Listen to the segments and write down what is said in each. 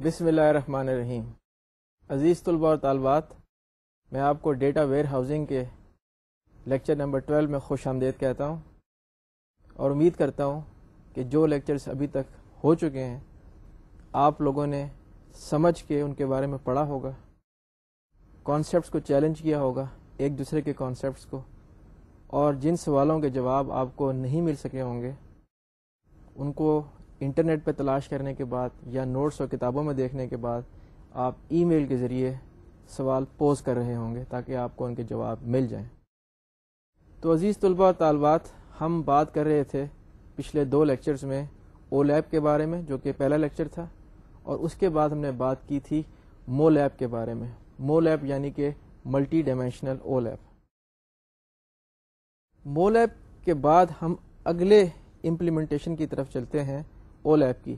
بسم اللہ الرحمن الرحیم۔ عزیز طلباء اور طالبات، میں آپ کو ڈیٹا ویئر ہاؤسنگ کے لیکچر نمبر 12 میں خوش آمدید کہتا ہوں اور امید کرتا ہوں کہ جو لیکچرز ابھی تک ہو چکے ہیں آپ لوگوں نے سمجھ کے ان کے بارے میں پڑھا ہوگا، کانسیپٹس کو چیلنج کیا ہوگا، ایک دوسرے کے کانسیپٹس کو، اور جن سوالوں کے جواب آپ کو نہیں مل سکے ہوں گے ان کو انٹرنیٹ پہ تلاش کرنے کے بعد یا نوٹس اور کتابوں میں دیکھنے کے بعد آپ ای میل کے ذریعے سوال پوز کر رہے ہوں گے تاکہ آپ کو ان کے جواب مل جائیں۔ تو عزیز طلباء اور طالبات، ہم بات کر رہے تھے پچھلے 2 لیکچرز میں او لیب کے بارے میں، جو کہ پہلا لیکچر تھا، اور اس کے بعد ہم نے بات کی تھی مو لیب کے بارے میں۔ مو لیب یعنی کہ ملٹی ڈائمینشنل او لیب۔ مو لیب کے بعد ہم اگلے امپلیمنٹیشن کی طرف چلتے ہیں او لیب کی۔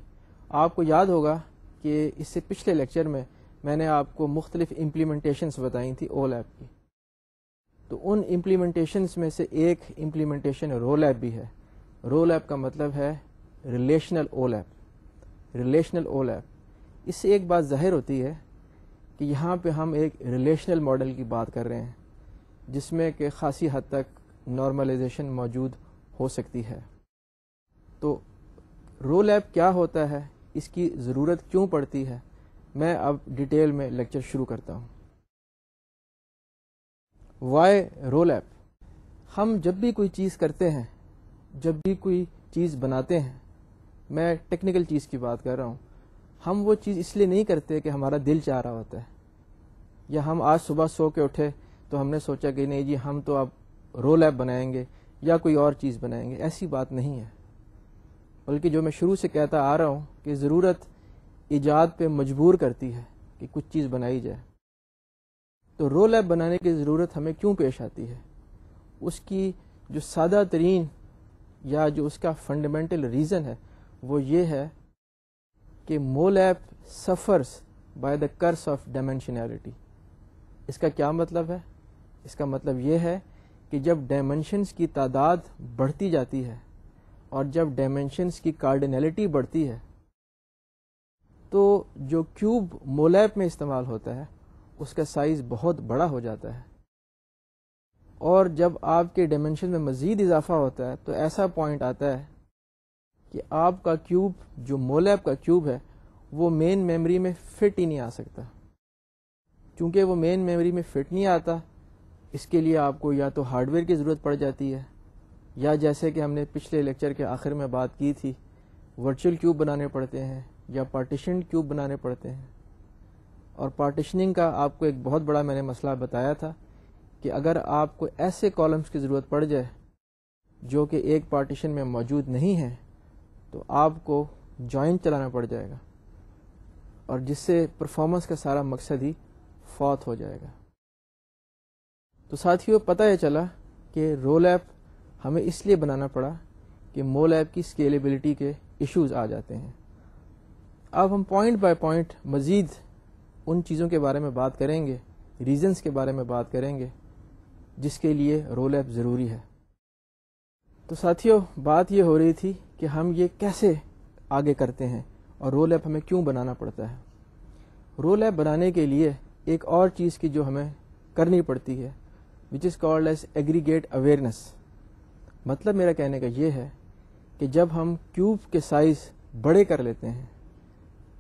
آپ کو یاد ہوگا کہ اس سے پچھلے لیکچر میں نے آپ کو مختلف امپلیمنٹیشنز بتائی تھی او لیب کی۔ تو ان امپلیمنٹیشنز میں سے ایک امپلیمنٹیشن رو لیب بھی ہے۔ رو لیب کا مطلب ہے relational OLAP. Relational OLAP, اس سے ایک بات ظاہر ہوتی ہے کہ یہاں پہ ہم ایک ریلیشنل ماڈل کی بات کر رہے ہیں جس میں کہ خاصی حد تک نارملائزیشن موجود ہو سکتی ہے۔ تو رو لیب کیا ہوتا ہے، اس کی ضرورت کیوں پڑتی ہے، میں اب ڈیٹیل میں لیکچر شروع کرتا ہوں۔ وائی رو لیب؟ ہم جب بھی کوئی چیز کرتے ہیں، جب بھی کوئی چیز بناتے ہیں، میں ٹیکنیکل چیز کی بات کر رہا ہوں، ہم وہ چیز اس لیے نہیں کرتے کہ ہمارا دل چاہ رہا ہوتا ہے، یا ہم آج صبح سو کے اٹھے تو ہم نے سوچا کہ نہیں جی ہم تو اب رو لیب بنائیں گے یا کوئی اور چیز بنائیں گے۔ ایسی بات نہیں ہے، بلکہ جو میں شروع سے کہتا آ رہا ہوں کہ ضرورت ایجاد پہ مجبور کرتی ہے کہ کچھ چیز بنائی جائے۔ تو رو لیب بنانے کی ضرورت ہمیں کیوں پیش آتی ہے؟ اس کی جو سادہ ترین یا جو اس کا فنڈامنٹل ریزن ہے وہ یہ ہے کہ MOLAP suffers by the curse of dimensionality. اس کا کیا مطلب ہے؟ اس کا مطلب یہ ہے کہ جب ڈائمینشنز کی تعداد بڑھتی جاتی ہے اور جب ڈائمینشنز کی کارڈینلٹی بڑھتی ہے تو جو کیوب مو لیب میں استعمال ہوتا ہے اس کا سائز بہت بڑا ہو جاتا ہے، اور جب آپ کے ڈائمینشن میں مزید اضافہ ہوتا ہے تو ایسا پوائنٹ آتا ہے کہ آپ کا کیوب جو مو لیب کا کیوب ہے وہ مین میموری میں فٹ ہی نہیں آ سکتا۔ چونکہ وہ مین میموری میں فٹ نہیں آتا، اس کے لیے آپ کو یا تو ہارڈ ویئر کی ضرورت پڑ جاتی ہے، یا جیسے کہ ہم نے پچھلے لیکچر کے آخر میں بات کی تھی ورچوئل کیوب بنانے پڑتے ہیں یا پارٹیشنڈ کیوب بنانے پڑتے ہیں۔ اور پارٹیشننگ کا آپ کو ایک بہت بڑا میں نے مسئلہ بتایا تھا کہ اگر آپ کو ایسے کالمز کی ضرورت پڑ جائے جو کہ ایک پارٹیشن میں موجود نہیں ہیں تو آپ کو جوائنٹ چلانا پڑ جائے گا، اور جس سے پرفارمنس کا سارا مقصد ہی فوت ہو جائے گا۔ تو ساتھیوں، پتہ یہ چلا کہ رو لیب ہمیں اس لیے بنانا پڑا کہ مو لیب کی اسکیلیبلٹی کے ایشوز آ جاتے ہیں۔ اب ہم پوائنٹ بائی پوائنٹ مزید ان چیزوں کے بارے میں بات کریں گے، ریزنز کے بارے میں بات کریں گے جس کے لیے رو لیب ضروری ہے۔ تو ساتھیوں، بات یہ ہو رہی تھی کہ ہم یہ کیسے آگے کرتے ہیں اور رو لیب ہمیں کیوں بنانا پڑتا ہے۔ رو لیب بنانے کے لیے ایک اور چیز کی جو ہمیں کرنی پڑتی ہے which is called as aggregate awareness۔ مطلب میرا کہنے کا یہ ہے کہ جب ہم کیوب کے سائز بڑے کر لیتے ہیں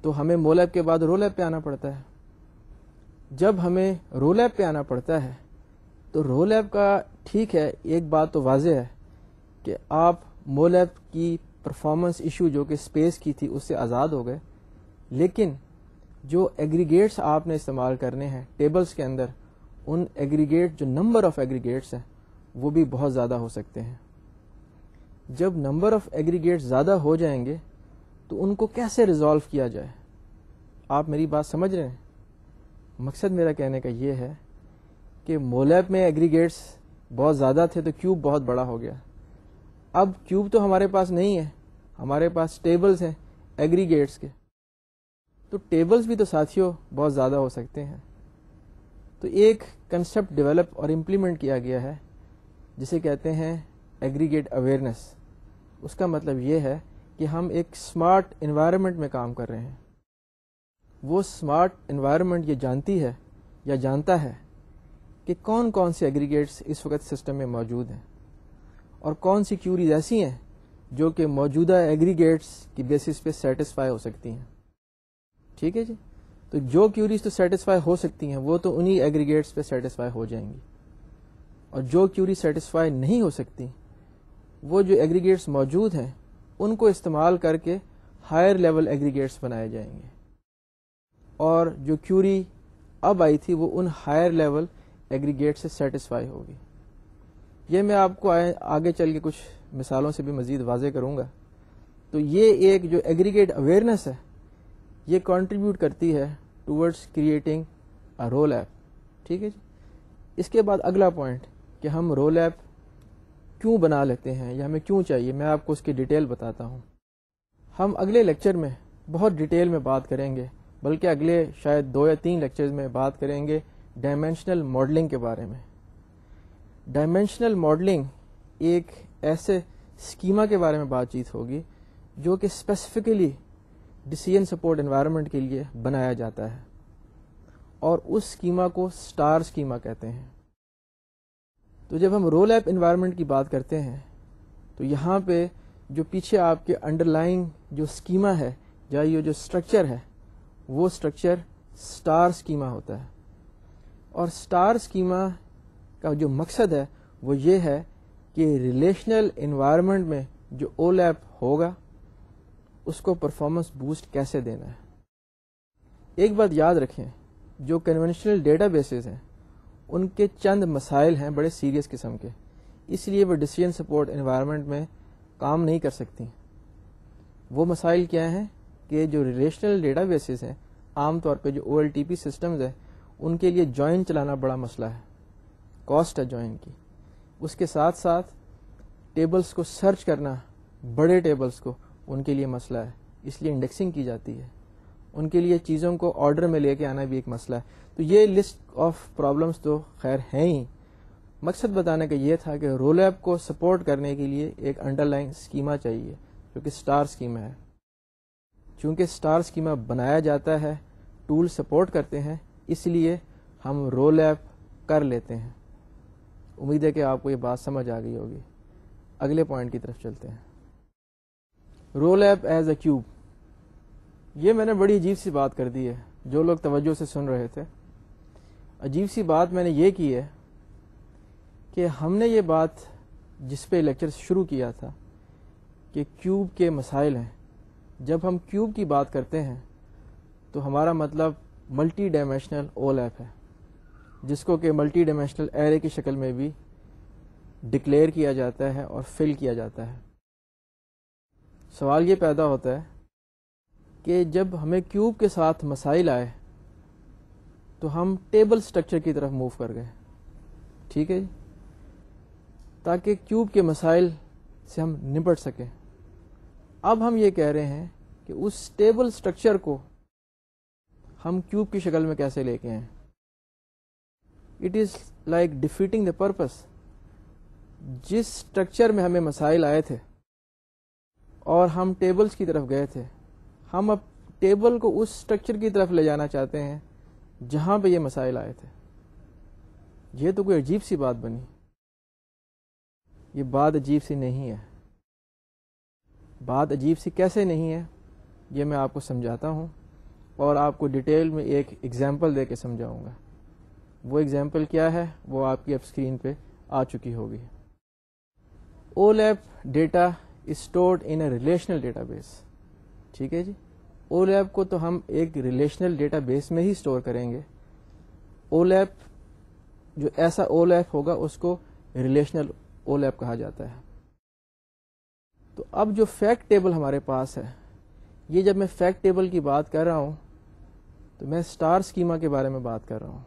تو ہمیں مو لیب کے بعد رو لیب پہ آنا پڑتا ہے۔ جب ہمیں رو لیب پہ آنا پڑتا ہے تو رو لیب کا ٹھیک ہے، ایک بات تو واضح ہے کہ آپ مو لیب کی پرفارمنس ایشو جو کہ اسپیس کی تھی اس سے آزاد ہو گئے، لیکن جو ایگریگیٹس آپ نے استعمال کرنے ہیں ٹیبلز کے اندر، ان ایگریگیٹ جو نمبر آف ایگریگیٹس ہیں وہ بھی بہت زیادہ ہو سکتے ہیں۔ جب نمبر آف ایگریگیٹس زیادہ ہو جائیں گے تو ان کو کیسے ریزالو کیا جائے؟ آپ میری بات سمجھ رہے ہیں؟ مقصد میرا کہنے کا یہ ہے کہ مو لیب میں ایگریگیٹس بہت زیادہ تھے تو کیوب بہت بڑا ہو گیا۔ اب کیوب تو ہمارے پاس نہیں ہے، ہمارے پاس ٹیبلز ہیں ایگریگیٹس کے، تو ٹیبلز بھی تو ساتھیوں بہت زیادہ ہو سکتے ہیں۔ تو ایک کنسیپٹ ڈیولپ اور امپلیمنٹ کیا گیا ہے جسے کہتے ہیں ایگریگیٹ اویئرنیس۔ اس کا مطلب یہ ہے کہ ہم ایک اسمارٹ انوائرمنٹ میں کام کر رہے ہیں۔ وہ اسمارٹ انوائرمنٹ یہ جانتی ہے یا جانتا ہے کہ کون کون سے ایگریگیٹس اس وقت سسٹم میں موجود ہیں اور کون سی کیوریز ایسی ہیں جو کہ موجودہ ایگریگیٹس کی بیسس پہ سیٹسفائی ہو سکتی ہیں. ٹھیک ہے جی. تو جو کیوریز تو سیٹسفائی ہو سکتی ہیں وہ تو انہی ایگریگیٹس پہ سیٹسفائی ہو جائیں گی, اور جو کیوری سیٹسفائی نہیں ہو سکتی وہ جو ایگریگیٹس موجود ہیں ان کو استعمال کر کے ہائر لیول ایگریگیٹس بنائے جائیں گے, اور جو کیوری اب آئی تھی وہ ان ہائر لیول ایگریگیٹ سے سیٹسفائی ہوگی. یہ میں آپ کو آگے چل کے کچھ مثالوں سے بھی مزید واضح کروں گا. تو یہ ایک جو ایگریگیٹ اویئرنیس ہے یہ کنٹریبیوٹ کرتی ہے towards creating a ROLAP. ٹھیک ہے جی. اس کے بعد اگلا پوائنٹ کہ ہم رول ایپ کیوں بنا لیتے ہیں یا ہمیں کیوں چاہیے, میں آپ کو اس کی ڈیٹیل بتاتا ہوں. ہم اگلے لیکچر میں بہت ڈیٹیل میں بات کریں گے, بلکہ اگلے شاید 2 یا 3 لیکچرز میں بات کریں گے ڈائمینشنل ماڈلنگ کے بارے میں. ڈائمینشنل ماڈلنگ ایک ایسے اسکیما کے بارے میں بات چیت ہوگی جو کہ اسپیسیفکلی ڈیسیژن سپورٹ انوائرمنٹ کے لیے بنایا جاتا ہے, اور اس اسکیما کو اسٹار اسکیما کہتے ہیں. تو جب ہم رول ایپ انوائرمنٹ کی بات کرتے ہیں تو یہاں پہ جو پیچھے آپ کے انڈر لائن جو اسکیما ہے یا یہ جو اسٹرکچر ہے وہ اسٹرکچر اسٹار اسکیما ہوتا ہے. اور اسٹار اسکیما کا جو مقصد ہے وہ یہ ہے کہ ریلیشنل انوائرمنٹ میں جو اول ایپ ہوگا اس کو پرفارمنس بوسٹ کیسے دینا ہے. ایک بات یاد رکھیں, جو کنونشنل ڈیٹا بیسز ہیں ان کے چند مسائل ہیں بڑے سیریس قسم کے, اس لیے وہ ڈیسیژن سپورٹ انوائرمنٹ میں کام نہیں کر سکتی. وہ مسائل کیا ہیں کہ جو ریلیشنل ڈیٹا بیسز ہیں عام طور پہ جو OLTP سسٹمز ہیں ان کے لیے جوائن چلانا بڑا مسئلہ ہے, کاسٹ ہے جوائن کی. اس کے ساتھ ساتھ ٹیبلز کو سرچ کرنا, بڑے ٹیبلز کو, ان کے لیے مسئلہ ہے, اس لیے انڈیکسنگ کی جاتی ہے. ان کے لیے چیزوں کو آرڈر میں لے کے آنا بھی ایک مسئلہ ہے. تو یہ لسٹ آف پرابلمس تو خیر ہیں ہی. مقصد بتانے کا یہ تھا کہ رول ایپ کو سپورٹ کرنے کے لیے ایک انڈر لائن اسکیما چاہیے جو کہ اسٹار اسکیما ہے. چونکہ اسٹار اسکیما بنایا جاتا ہے, ٹول سپورٹ کرتے ہیں, اس لیے ہم رول ایپ کر لیتے ہیں. امید ہے کہ آپ کو یہ بات سمجھ آ گئی ہوگی. اگلے پوائنٹ کی طرف چلتے ہیں. ROLAP as a cube. یہ میں نے بڑی عجیب سی بات کر دی ہے, جو لوگ توجہ سے سن رہے تھے. عجیب سی بات میں نے یہ کی ہے کہ ہم نے یہ بات جس پہ لیکچر شروع کیا تھا کہ کیوب کے مسائل ہیں. جب ہم کیوب کی بات کرتے ہیں تو ہمارا مطلب ملٹی ڈائمینشنل اول ایپ ہے, جس کو کہ ملٹی ڈائمینشنل ایرے کی شکل میں بھی ڈکلیئر کیا جاتا ہے اور فل کیا جاتا ہے. سوال یہ پیدا ہوتا ہے کہ جب ہمیں کیوب کے ساتھ مسائل آئے تو ہم ٹیبل سٹرکچر کی طرف موو کر گئے. ٹھیک ہے جی, تاکہ کیوب کے مسائل سے ہم نپٹ سکیں. اب ہم یہ کہہ رہے ہیں کہ اس ٹیبل سٹرکچر کو ہم کیوب کی شکل میں کیسے لے کے آئیں. It is like defeating the purpose. جس سٹرکچر میں ہمیں مسائل آئے تھے اور ہم ٹیبلز کی طرف گئے تھے, ہم اب ٹیبل کو اس سٹرکچر کی طرف لے جانا چاہتے ہیں جہاں پہ یہ مسائل آئے تھے. یہ تو کوئی عجیب سی بات بنی. یہ بات عجیب سی نہیں ہے. بات عجیب سی کیسے نہیں ہے یہ میں آپ کو سمجھاتا ہوں, اور آپ کو ڈیٹیل میں ایک ایگزامپل دے کے سمجھاؤں گا. وہ ایگزامپل کیا ہے وہ آپ کی اب اسکرین پہ آ چکی ہوگی. اول app data stored in a relational data base. ٹھیک ہے جی. اول ایپ کو تو ہم ایک ریلیشنل ڈیٹا بیس میں ہی اسٹور کریں گے. اول ایپ جو ایسا اول ایپ ہوگا اس کو ریلیشنل اول ایپ کہا جاتا ہے. تو اب جو فیکٹ ٹیبل ہمارے پاس ہے, یہ جب میں فیکٹ ٹیبل کی بات کر رہا ہوں تو میں اسٹار اسکیما کے بارے میں بات کر رہا ہوں.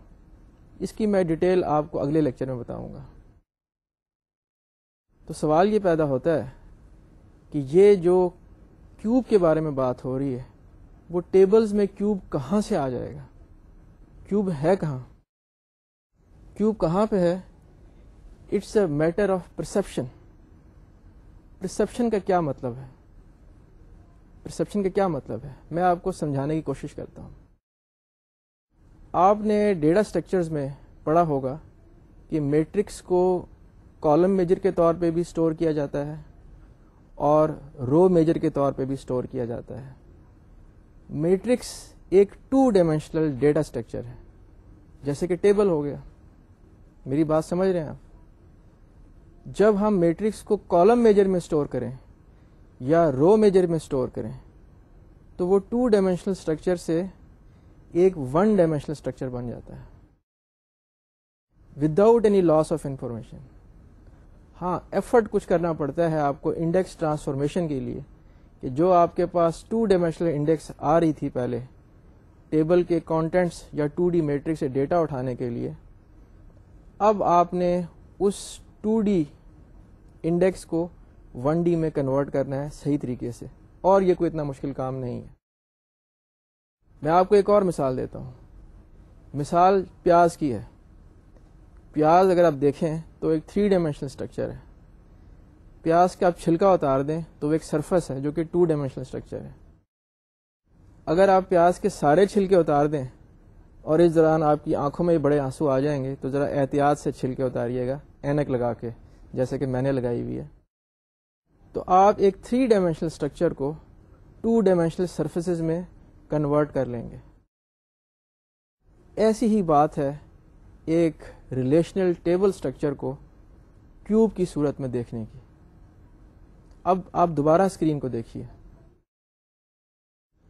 اس کی میں ڈیٹیل آپ کو اگلے لیکچر میں بتاؤں گا. تو سوال یہ پیدا ہوتا ہے کہ یہ جو کیوب کے بارے میں بات ہو رہی ہے وہ ٹیبلز میں کیوب کہاں سے آ جائے گا. کیوب ہے کہاں, کیوب کہاں پہ ہے. It's a matter of perception. Perception کا کیا مطلب ہے, پرسپشن کا کیا مطلب ہے, میں آپ کو سمجھانے کی کوشش کرتا ہوں. آپ نے ڈیٹا اسٹرکچرز میں پڑھا ہوگا کہ میٹرکس کو کالم میجر کے طور پہ بھی اسٹور کیا جاتا ہے اور رو میجر کے طور پہ بھی اسٹور کیا جاتا ہے. میٹرکس ایک 2 ڈائمینشنل ڈیٹا اسٹرکچر ہے، جیسے کہ ٹیبل ہو گیا. میری بات سمجھ رہے ہیں آپ؟ جب ہم میٹرکس کو کالم میجر میں اسٹور کریں یا رو میجر میں اسٹور کریں تو وہ 2 ڈائمینشنل اسٹرکچر سے ایک 1 ڈائمینشنل اسٹرکچر بن جاتا ہے without any loss of information. ہاں، ایفرٹ کچھ کرنا پڑتا ہے آپ کو انڈیکس ٹرانسفارمیشن کے لیے، کہ جو آپ کے پاس 2 ڈائمینشنل انڈیکس آ رہی تھی پہلے ٹیبل کے کانٹینٹس یا 2D میٹرکس سے ڈیٹا اٹھانے کے لیے، اب آپ نے اس 2D انڈیکس کو 1D میں کنورٹ کرنا ہے صحیح طریقے سے، اور یہ کوئی اتنا مشکل کام نہیں ہے. میں آپ کو ایک اور مثال دیتا ہوں. مثال پیاز کی ہے. پیاز اگر آپ دیکھیں تو ایک 3 ڈائمینشنل اسٹرکچر ہے. پیاز کا آپ چھلکا اتار دیں تو وہ ایک سرفس ہے جو کہ 2 ڈائمینشنل اسٹرکچر ہے. اگر آپ پیاز کے سارے چھلکے اتار دیں اور اس دوران آپ کی آنکھوں میں بڑے آنسو آ جائیں گے تو ذرا احتیاط سے چھلکے اتاریے گا، اینک لگا کے، جیسے کہ میں نے لگائی ہوئی ہے. تو آپ ایک 3 ڈائمینشنل اسٹرکچر کو 2 ڈائمینشنل سرفیسز میں کنورٹ کر لیں گے. ایسی ہی بات ہے ایک ریلیشنل ٹیبل اسٹرکچر کو کیوب کی صورت میں دیکھنے کی. اب آپ دوبارہ اسکرین کو دیکھیے.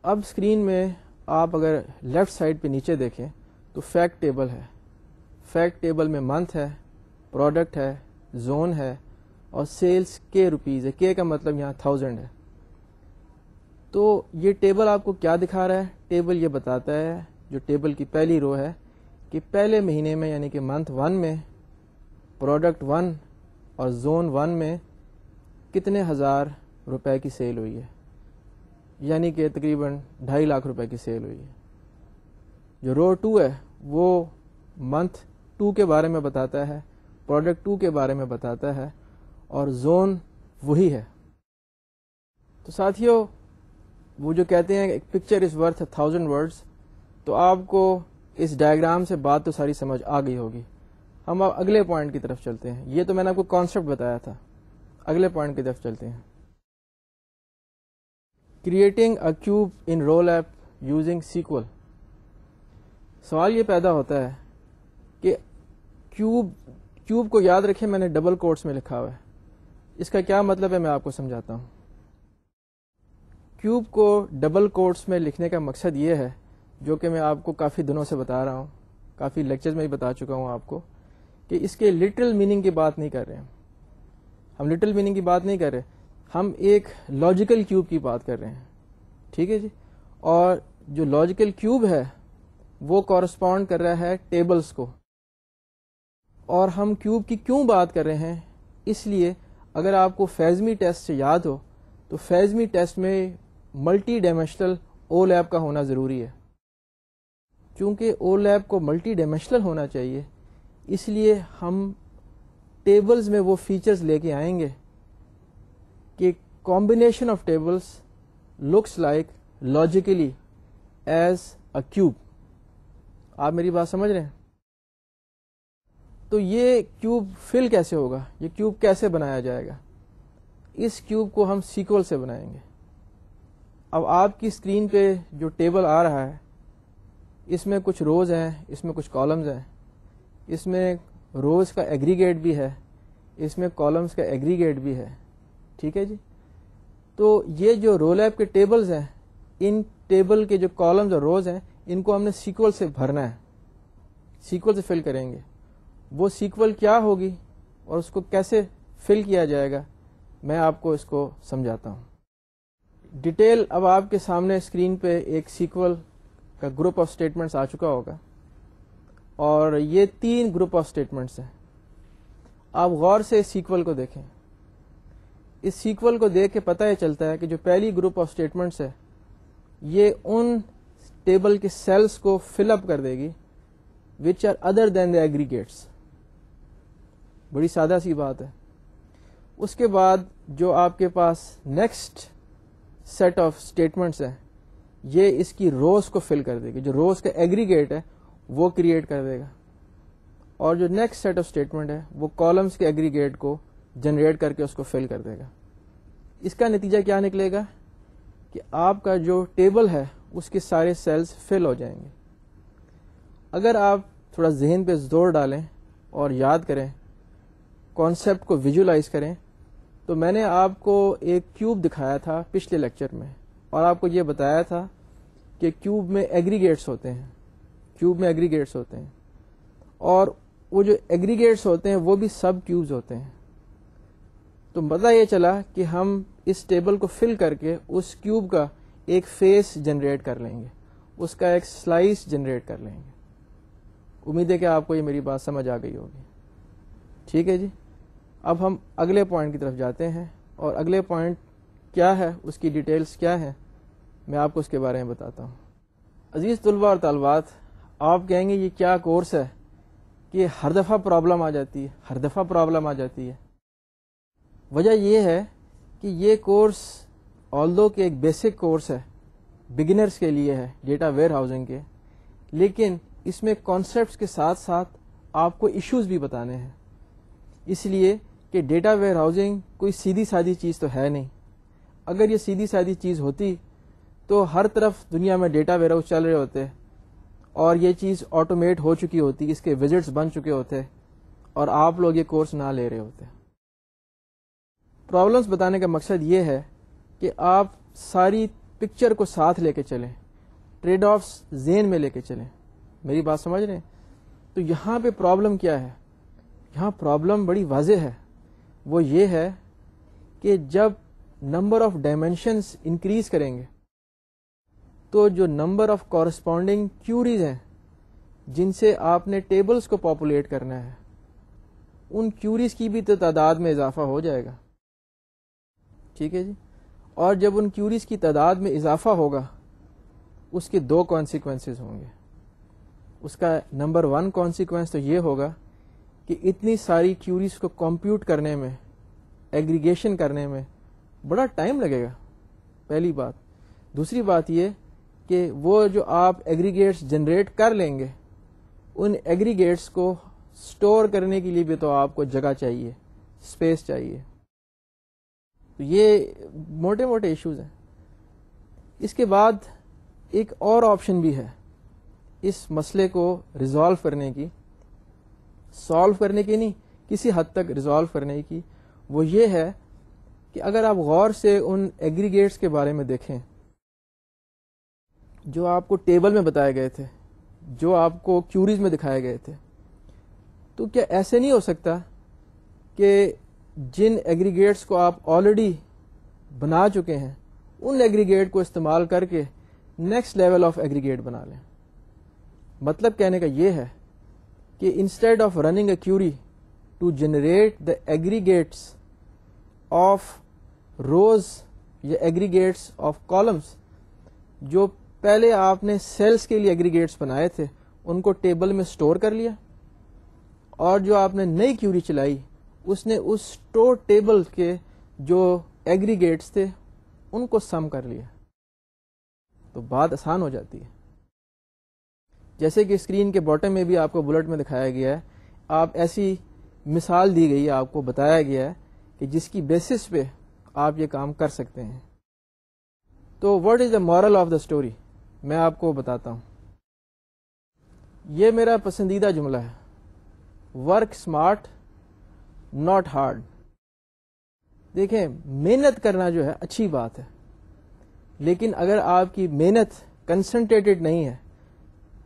اب اسکرین میں آپ اگر لیفٹ سائڈ پہ نیچے دیکھیں تو فیکٹ ٹیبل ہے. فیکٹ ٹیبل میں منتھ ہے، پروڈکٹ ہے، زون ہے اور سیلز کے روپیز ہے. کے کا مطلب یہاں 1000 ہے. تو یہ ٹیبل آپ کو کیا دکھا رہا ہے؟ ٹیبل یہ بتاتا ہے، جو ٹیبل کی پہلی رو ہے، کہ پہلے مہینے میں یعنی کہ منتھ 1 میں پروڈکٹ 1 اور زون 1 میں کتنے ہزار روپے کی سیل ہوئی ہے، یعنی کہ تقریباً 2.5 لاکھ روپے کی سیل ہوئی ہے. جو رو 2 ہے وہ منتھ 2 کے بارے میں بتاتا ہے، پروڈکٹ 2 کے بارے میں بتاتا ہے اور زون وہی ہے. تو ساتھیوں، وہ جو کہتے ہیں ایک پکچر از ورتھ 1000 ورڈز، تو آپ کو اس ڈائیگرام سے بات تو ساری سمجھ آ گئی ہوگی. ہم اب اگلے پوائنٹ کی طرف چلتے ہیں. یہ تو میں نے آپ کو کانسیپٹ بتایا تھا. اگلے پوائنٹ کی طرف چلتے ہیں. Creating a cube in ROLAP using SQL. سوال یہ پیدا ہوتا ہے کہ کیوب کو یاد رکھیں، میں نے ڈبل کوٹس میں لکھا ہوا ہے. اس کا کیا مطلب ہے میں آپ کو سمجھاتا ہوں. کیوب کو ڈبل کوٹس میں لکھنے کا مقصد یہ ہے، جو کہ میں آپ کو کافی دنوں سے بتا رہا ہوں، کافی لیکچرز میں بھی بتا چکا ہوں آپ کو، کہ اس کے لٹرل میننگ کی بات نہیں کر رہے ہیں. ہم لٹرل میننگ کی بات نہیں کر رہے، ہم ایک لاجیکل کیوب کی بات کر رہے ہیں. ٹھیک ہے جی. اور جو لاجیکل کیوب ہے وہ کورسپونڈ کر رہا ہے ٹیبلز کو. اور ہم کیوب کی کیوں بات کر رہے ہیں؟ اس لیے اگر آپ کو فیزمی ٹیسٹ سے یاد ہو تو فیزمی ٹیسٹ میں ملٹی ڈائمینشنل او لیب کا ہونا ضروری ہے. چونکہ او لیب کو ملٹی ڈائمینشنل ہونا چاہیے، اس لیے ہم ٹیبلز میں وہ فیچرز لے کے آئیں گے کہ combination of tables looks like logically as a cube. آپ میری بات سمجھ رہے ہیں؟ تو یہ کیوب فل کیسے ہوگا؟ یہ کیوب کیسے بنایا جائے گا؟ اس کیوب کو ہم سیکول سے بنائیں گے. اب آپ کی اسکرین پہ جو ٹیبل آ رہا ہے اس میں کچھ روز ہیں، اس میں کچھ کالمز ہیں. اس میں روز کا ایگریگیٹ بھی ہے، اس میں کالمز کا ایگریگیٹ بھی ہے. ٹھیک ہے جی. تو یہ جو رول ایپ کے ٹیبلز ہیں، ان ٹیبل کے جو کالمز اور روز ہیں ان کو ہم نے سیکول سے بھرنا ہے، سیکول سے فل کریں گے. وہ سیکول کیا ہوگی اور اس کو کیسے فل کیا جائے گا، میں آپ کو اس کو سمجھاتا ہوں. ڈیٹیل اب آپ کے سامنے اسکرین پہ ایک سیکول کا گروپ آف اسٹیٹمنٹس آ چکا ہوگا، اور یہ 3 گروپ آف اسٹیٹمنٹس ہیں. آپ غور سے اس سیکول کو دیکھیں. اس سیکول کو دیکھ کے پتہ یہ چلتا ہے کہ جو پہلی گروپ آف اسٹیٹمنٹس ہے یہ ان ٹیبل کے سیلز کو فل اپ کر دے گی which are other than the aggregates. بڑی سادہ سی بات ہے. اس کے بعد جو آپ کے پاس نیکسٹ سیٹ آف اسٹیٹمنٹس ہیں یہ اس کی روز کو فل کر دے گی. جو روز کا ایگریگیٹ ہے وہ کریٹ کر دے گا, اور جو نیکسٹ سیٹ آف اسٹیٹمنٹ ہے وہ کالمس کے ایگریگیٹ کو جنریٹ کر کے اس کو فل کر دے گا. اس کا نتیجہ کیا نکلے گا کہ آپ کا جو ٹیبل ہے اس کے سارے سیلز فل ہو جائیں گے. اگر آپ تھوڑا ذہن پہ زور ڈالیں اور یاد کریں, کانسیپٹ کو ویژولائز کریں, تو میں نے آپ کو ایک کیوب دکھایا تھا پچھلے لیکچر میں, اور آپ کو یہ بتایا تھا کہ کیوب میں ایگریگیٹس ہوتے ہیں, کیوب میں ایگریگیٹس ہوتے ہیں, اور وہ جو ایگریگیٹس ہوتے ہیں وہ بھی سب کیوبز ہوتے ہیں. تو پتہ یہ چلا کہ ہم اس ٹیبل کو فل کر کے اس کیوب کا ایک فیس جنریٹ کر لیں گے, اس کا ایک سلائس جنریٹ کر لیں گے. امید ہے کہ آپ کو یہ میری بات سمجھ آ گئی ہوگی. ٹھیک ہے جی, اب ہم اگلے پوائنٹ کی طرف جاتے ہیں, اور اگلے پوائنٹ کیا ہے, اس کی ڈیٹیلز کیا ہے, میں آپ کو اس کے بارے میں بتاتا ہوں. عزیز طلباء اور طالبات, آپ کہیں گے یہ کیا کورس ہے کہ ہر دفعہ پرابلم آ جاتی ہے, ہر دفعہ پرابلم آ جاتی ہے. وجہ یہ ہے کہ یہ کورس آلدو کہ ایک بیسک کورس ہے, بگنرز کے لیے ہے ڈیٹا ویئر ہاؤسنگ کے, لیکن اس میں کانسیپٹس کے ساتھ ساتھ آپ کو ایشوز بھی بتانے ہیں. اس لیے کہ ڈیٹا ویئر ہاؤسنگ کوئی سیدھی سادھی چیز تو ہے نہیں. اگر یہ سیدھی سادھی چیز ہوتی تو ہر طرف دنیا میں ڈیٹا ویئر ہاؤس چل رہے ہوتے, اور یہ چیز آٹومیٹ ہو چکی ہوتی, اس کے وزٹس بن چکے ہوتے, اور آپ لوگ یہ کورس نہ لے رہے ہوتے. پرابلمس بتانے کا مقصد یہ ہے کہ آپ ساری پکچر کو ساتھ لے کے چلیں, ٹریڈ آفس ذہن میں لے کے چلیں. میری بات سمجھ رہے ہیں؟ تو یہاں پہ پرابلم کیا ہے؟ یہاں پرابلم بڑی واضح ہے. وہ یہ ہے کہ جب نمبر آف ڈائمینشنز انکریز کریں گے تو جو نمبر آف کورسپونڈنگ کیوریز ہیں جن سے آپ نے ٹیبلز کو پاپولیٹ کرنا ہے, ان کیوریز کی بھی تو تعداد میں اضافہ ہو جائے گا. ٹھیک ہے جی, اور جب ان کیوریز کی تعداد میں اضافہ ہوگا اس کے دو کانسیکوینسز ہوں گے. اس کا نمبر 1 کانسیکوینس تو یہ ہوگا کہ اتنی ساری کیوریز کو کمپیوٹ کرنے میں, ایگریگیشن کرنے میں بڑا ٹائم لگے گا, پہلی بات. دوسری بات یہ کہ وہ جو آپ ایگریگیٹس جنریٹ کر لیں گے, ان ایگریگیٹس کو سٹور کرنے کے لیے بھی تو آپ کو جگہ چاہیے, اسپیس چاہیے. تو یہ موٹے موٹے ایشوز ہیں. اس کے بعد ایک اور آپشن بھی ہے اس مسئلے کو ریزالو کرنے کی, سالو کرنے کی نہیں, کسی حد تک ریزالو کرنے کی. وہ یہ ہے کہ اگر آپ غور سے ان ایگریگیٹس کے بارے میں دیکھیں جو آپ کو ٹیبل میں بتائے گئے تھے, جو آپ کو کیوریز میں دکھائے گئے تھے, تو کیا ایسے نہیں ہو سکتا کہ جن ایگریگیٹس کو آپ آلریڈی بنا چکے ہیں ان ایگریگیٹ کو استعمال کر کے نیکسٹ لیول آف ایگریگیٹ بنا لیں؟ مطلب کہنے کا یہ ہے کہ instead of running a query to generate the aggregates of rows یا ایگریگیٹس آف کالمس, جو پہلے آپ نے سیلس کے لیے ایگریگیٹس بنائے تھے ان کو ٹیبل میں سٹور کر لیا, اور جو آپ نے نئی کیوری چلائی اس نے اس سٹور ٹیبل کے جو ایگریگیٹس تھے ان کو سم کر لیا. تو بات آسان ہو جاتی ہے. جیسے کہ اسکرین کے باٹم میں بھی آپ کو بلٹ میں دکھایا گیا ہے, آپ ایسی مثال دی گئی ہے, آپ کو بتایا گیا ہے کہ جس کی بیسس پہ آپ یہ کام کر سکتے ہیں. تو what is the moral of the story, میں آپ کو بتاتا ہوں. یہ میرا پسندیدہ جملہ ہے, ورک اسمارٹ ناٹ ہارڈ. دیکھیں, محنت کرنا جو ہے اچھی بات ہے, لیکن اگر آپ کی محنت کنسنٹریٹڈ نہیں ہے,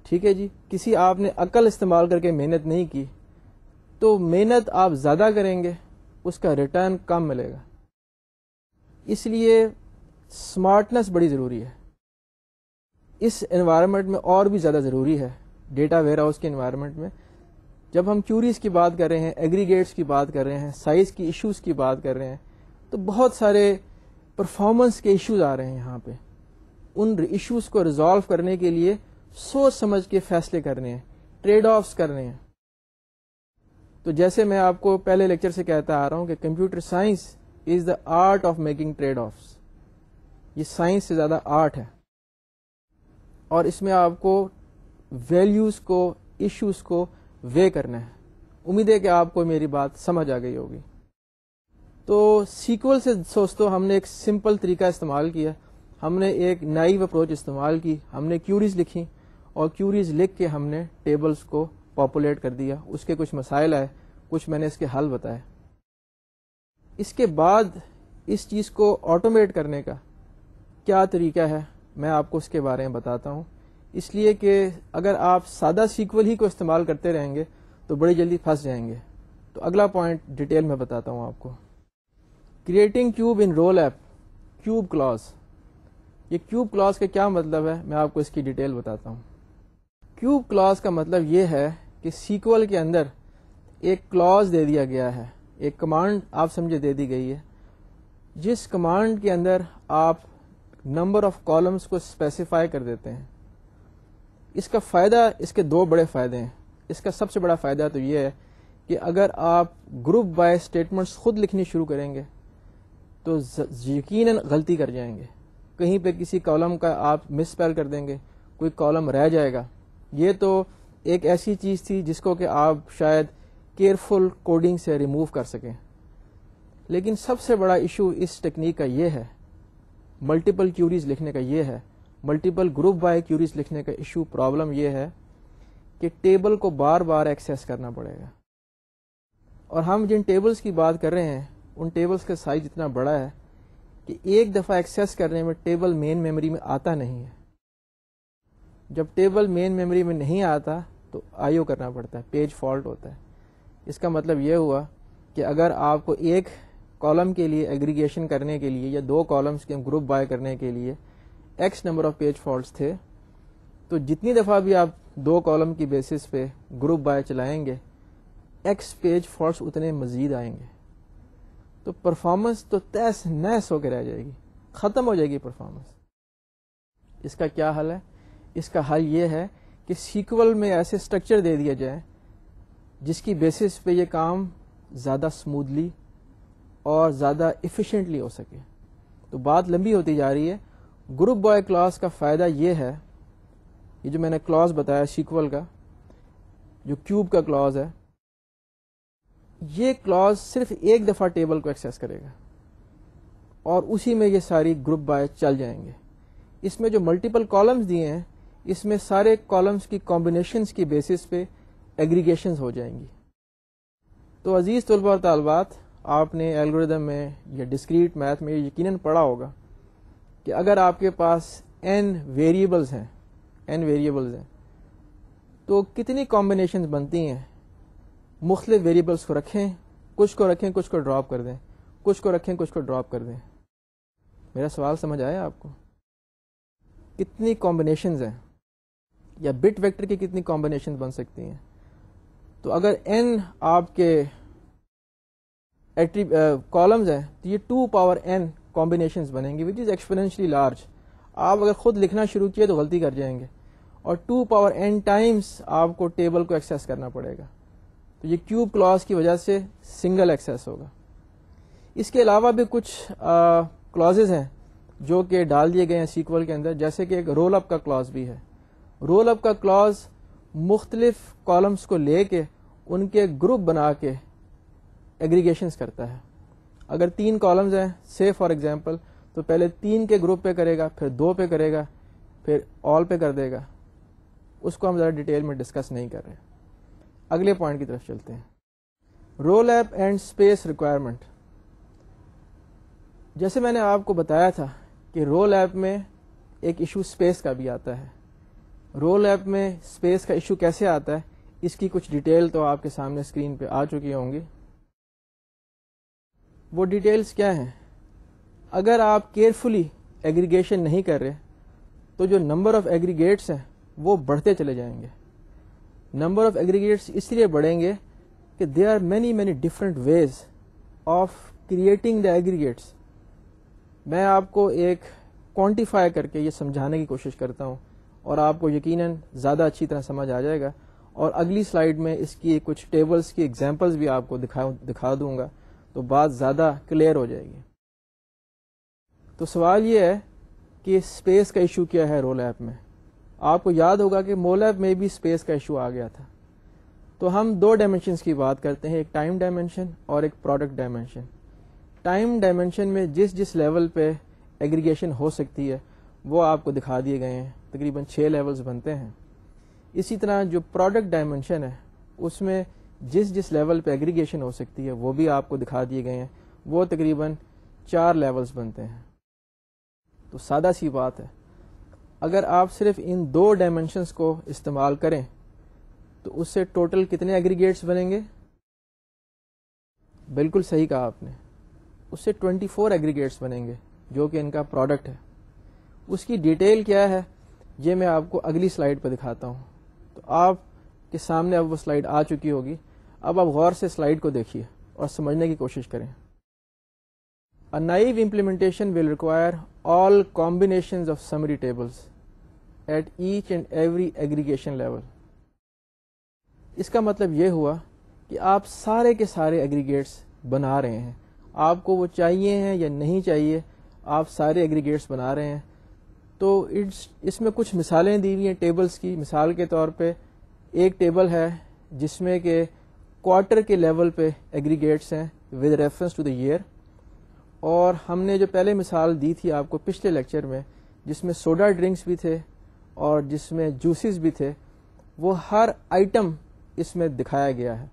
ٹھیک ہے جی, کسی آپ نے عقل استعمال کر کے محنت نہیں کی, تو محنت آپ زیادہ کریں گے, اس کا ریٹرن کم ملے گا. اس لیے اسمارٹنس بڑی ضروری ہے. اس انوائرمنٹ میں اور بھی زیادہ ضروری ہے, ڈیٹا ویئر ہاؤس کے انوائرمنٹ میں. جب ہم کیوریز کی بات کر رہے ہیں, ایگریگیٹس کی بات کر رہے ہیں, سائز کی ایشوز کی بات کر رہے ہیں, تو بہت سارے پرفارمنس کے ایشوز آ رہے ہیں یہاں پہ. ان ایشوز کو ریزالو کرنے کے لیے سوچ سمجھ کے فیصلے کرنے ہیں, ٹریڈ آفس کرنے ہیں. تو جیسے میں آپ کو پہلے لیکچر سے کہتا آ رہا ہوں کہ computer science is the art of making trade offs. یہ سائنس سے زیادہ آرٹ ہے, اور اس میں آپ کو ویلیوز کو، ایشوز کو وے کرنا ہے۔ امید ہے کہ آپ کو میری بات سمجھ آ گئی ہوگی۔ تو سیکول سے دوستو ہم نے ایک سمپل طریقہ استعمال کیا، ہم نے ایک نائیو اپروچ استعمال کی، ہم نے کیوریز لکھی اور کیوریز لکھ کے ہم نے ٹیبلز کو پاپولیٹ کر دیا، اس کے کچھ مسائل آئے، کچھ میں نے اس کے حل بتائے۔ اس کے بعد اس چیز کو آٹومیٹ کرنے کا کیا طریقہ ہے میں آپ کو اس کے بارے میں بتاتا ہوں، اس لیے کہ اگر آپ سادہ سیکول ہی کو استعمال کرتے رہیں گے تو بڑی جلدی پھنس جائیں گے۔ تو اگلا پوائنٹ ڈیٹیل میں بتاتا ہوں آپ کو۔ Creating cube in role app, cube Claus. یہ کیوب کلاز کا کیا مطلب ہے میں آپ کو اس کی ڈیٹیل بتاتا ہوں۔ کیوب کلاز کا مطلب یہ ہے کہ سیکول کے اندر ایک کلاز دے دیا گیا ہے، ایک کمانڈ آپ سمجھے دے دی گئی ہے، جس کمانڈ کے اندر آپ نمبر آف کالمز کو اسپیسیفائی کر دیتے ہیں۔ اس کا فائدہ، اس کے دو بڑے فائدے ہیں۔ اس کا سب سے بڑا فائدہ تو یہ ہے کہ اگر آپ گروپ بائی اسٹیٹمنٹس خود لکھنی شروع کریں گے تو یقیناً غلطی کر جائیں گے، کہیں پہ کسی کالم کا آپ مس اسپیل کر دیں گے، کوئی کالم رہ جائے گا۔ یہ تو ایک ایسی چیز تھی جس کو کہ آپ شاید کیئرفل کوڈنگ سے ریموو کر سکیں، لیکن سب سے بڑا ایشو اس ٹیکنیک کا یہ ہے، ملٹیپل کیوریز لکھنے کا یہ ہے، ملٹیپل گروپ بائی کیوریز لکھنے کا ایشو، پرابلم یہ ہے کہ ٹیبل کو بار بار ایکسیس کرنا پڑے گا، اور ہم جن ٹیبلز کی بات کر رہے ہیں ان ٹیبلز کا سائز اتنا بڑا ہے کہ ایک دفعہ ایکسیس کرنے میں ٹیبل مین میموری میں آتا نہیں ہے۔ جب ٹیبل مین میموری میں نہیں آتا تو آئیو کرنا پڑتا ہے، پیج فالٹ ہوتا ہے۔ اس کا مطلب یہ ہوا کہ اگر آپ کو ایک کالم کے لیے ایگریگیشن کرنے کے لیے یا دو کالمز کے گروپ بائی کرنے کے لیے x number of page faults تھے، تو جتنی دفعہ بھی آپ دو کالم کی بیسس پہ گروپ بائی چلائیں گے ایکس پیج فالٹس اتنے مزید آئیں گے، تو پرفارمنس تو تیس نیس ہو کے رہ جائے گی، ختم ہو جائے گی پرفارمنس۔ اس کا کیا حل ہے؟ اس کا حل یہ ہے کہ سیکول میں ایسے اسٹرکچر دے دیا جائے جس کی بیسس پہ یہ کام زیادہ سموتھلی اور زیادہ ایفیشینٹلی ہو سکے۔ تو بات لمبی ہوتی جا رہی ہے۔ گروپ بائی کلاس کا فائدہ یہ ہے، یہ جو میں نے کلاس بتایا سیکول کا، جو کیوب کا کلاس ہے، یہ کلاس صرف ایک دفعہ ٹیبل کو ایکسیس کرے گا اور اسی میں یہ ساری گروپ بائی چل جائیں گے۔ اس میں جو ملٹیپل کالمز دیے ہیں، اس میں سارے کالمز کی کمبینیشنز کی بیسس پہ ایگریگیشنز ہو جائیں گی۔ تو عزیز طلباء اور طالبات، آپ نے الگوریدم میں یا ڈسکریٹ میتھ میں یقیناً پڑھا ہوگا کہ اگر آپ کے پاس n ویریبلز ہیں تو کتنی کمبینیشنز بنتی ہیں؟ مختلف ویریبلس کو رکھیں، کچھ کو ڈراپ کر دیں، کچھ کو رکھیں، کچھ کو ڈراپ کر دیں۔ میرا سوال سمجھ آیا آپ کو؟ کتنی کمبینیشنز ہیں، یا بٹ ویکٹر کی کتنی کمبینیشنز بن سکتی ہیں؟ تو اگر n آپ کے کالمز ہیں تو یہ 2 پاور n کمبینیشنز بنیں گی، وچ از ایکسپونینشلی لارج۔ آپ اگر خود لکھنا شروع کیے تو غلطی کر جائیں گے، اور 2 پاور n ٹائمز آپ کو ٹیبل کو ایکسیس کرنا پڑے گا۔ تو یہ کیوب کلاس کی وجہ سے سنگل ایکسیس ہوگا۔ اس کے علاوہ بھی کچھ کلازز ہیں جو کہ ڈال دیے گئے ہیں سیکول کے اندر، جیسے کہ ایک رول اپ کا کلاز بھی ہے۔ رول اپ کا کلاز مختلف کالمز کو لے کے ان کے گروپ بنا کے ایگریگیشنز کرتا ہے۔ اگر 3 کالمز ہیں، سے فار ایگزامپل، تو پہلے 3 کے گروپ پہ کرے گا، پھر 2 پہ کرے گا، پھر آل پہ کر دے گا۔ اس کو ہم ذرا ڈیٹیل میں ڈسکس نہیں کر رہے۔ اگلے پوائنٹ کی طرف چلتے ہیں، ROLAP and space requirement. جیسے میں نے آپ کو بتایا تھا کہ رول ایپ میں ایک ایشو اسپیس کا بھی آتا ہے۔ رول ایپ میں اسپیس کا ایشو کیسے آتا ہے، اس کی کچھ ڈیٹیل تو آپ کے سامنے اسکرین پہ آ چکی ہوں گی۔ وہ ڈیٹیلز کیا ہیں؟ اگر آپ کیئرفلی ایگریگیشن نہیں کر رہے تو جو نمبر آف ایگریگیٹس ہیں وہ بڑھتے چلے جائیں گے۔ نمبر آف ایگریگیٹس اس لیے بڑھیں گے کہ they are many different ways of creating the aggregates. میں آپ کو ایک کوانٹیفائی کر کے یہ سمجھانے کی کوشش کرتا ہوں، اور آپ کو یقیناً زیادہ اچھی طرح سمجھ آ جائے گا، اور اگلی سلائیڈ میں اس کی کچھ ٹیبلز کی ایگزامپلز بھی آپ کو دکھا دوں گا، تو بات زیادہ کلیئر ہو جائے گی۔ تو سوال یہ ہے کہ اسپیس کا ایشو کیا ہے رول ایپ میں؟ آپ کو یاد ہوگا کہ MOLAB میں بھی اسپیس کا ایشو آ گیا تھا. تو ہم دو ڈائمینشنس کی بات کرتے ہیں, ایک ٹائم ڈائمینشن اور ایک پروڈکٹ ڈائمینشن. ٹائم ڈائمینشن میں جس لیول پہ ایگریگیشن ہو سکتی ہے وہ آپ کو دکھا دیے گئے ہیں, تقریباً 6 لیولز بنتے ہیں. اسی طرح جو پروڈکٹ ڈائمینشن ہے اس میں جس لیول پہ ایگریگیشن ہو سکتی ہے وہ بھی آپ کو دکھا دیے گئے ہیں, وہ تقریباً 4 لیولز بنتے ہیں. تو سادہ سی بات ہے, اگر آپ صرف ان 2 ڈائمینشنس کو استعمال کریں تو اس سے ٹوٹل کتنے ایگریگیٹس بنیں گے؟ بالکل صحیح کہا آپ نے, اس سے 24 ایگریگیٹس بنیں گے جو کہ ان کا پروڈکٹ ہے. اس کی ڈیٹیل کیا ہے یہ میں آپ کو اگلی سلائیڈ پہ دکھاتا ہوں. تو آپ کے سامنے اب وہ سلائیڈ آ چکی ہوگی, اب آپ غور سے سلائیڈ کو دیکھیے اور سمجھنے کی کوشش کریں. A naive implementation will require all combinations of summary tables at each and every aggregation level. اس کا مطلب یہ ہوا کہ آپ سارے کے سارے ایگریگیٹس بنا رہے ہیں, آپ کو وہ چاہیے ہیں یا نہیں چاہیے, آپ سارے ایگریگیٹس بنا رہے ہیں. تو اس میں کچھ مثالیں دی ہوئی ہیں ٹیبلز کی. مثال کے طور پہ ایک ٹیبل ہے جس میں کہ کوارٹر کے لیول پہ ایگریگیٹس ہیں with reference to the year, اور ہم نے جو پہلے مثال دی تھی آپ کو پچھلے لیکچر میں جس میں سوڈا ڈرنکس بھی تھے اور جس میں جوسز بھی تھے, وہ ہر آئٹم اس میں دکھایا گیا ہے.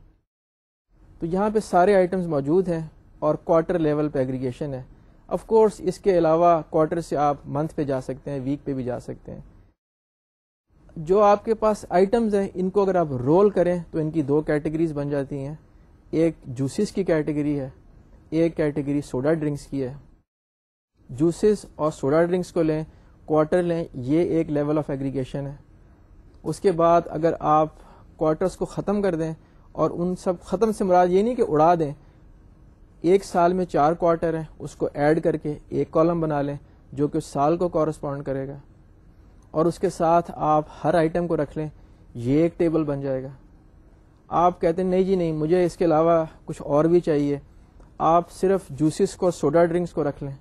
تو یہاں پہ سارے آئٹمز موجود ہیں اور کوارٹر لیول پہ ایگریگیشن ہے. آف کورس اس کے علاوہ کوارٹر سے آپ منتھ پہ جا سکتے ہیں, ویک پہ بھی جا سکتے ہیں. جو آپ کے پاس آئٹمز ہیں ان کو اگر آپ رول کریں تو ان کی 2 کیٹیگریز بن جاتی ہیں. ایک جوسز کی کیٹیگری ہے, ایک کیٹیگری سوڈا ڈرنکس کی ہے. جوسز اور سوڈا ڈرنکس کو لیں, کوارٹر لیں, یہ ایک لیول آف ایگریگیشن ہے. اس کے بعد اگر آپ کوارٹرز کو ختم کر دیں, اور ان سب ختم سے مراد یہ نہیں کہ اڑا دیں, ایک سال میں 4 کوارٹر ہیں اس کو ایڈ کر کے ایک کالم بنا لیں جو کہ اس سال کو کورسپونڈ کرے گا, اور اس کے ساتھ آپ ہر آئٹم کو رکھ لیں, یہ ایک ٹیبل بن جائے گا. آپ کہتے ہیں نہیں جی نہیں, مجھے اس کے علاوہ کچھ اور بھی چاہیے, آپ صرف جوسز کو سوڈا ڈرنکس کو رکھ لیں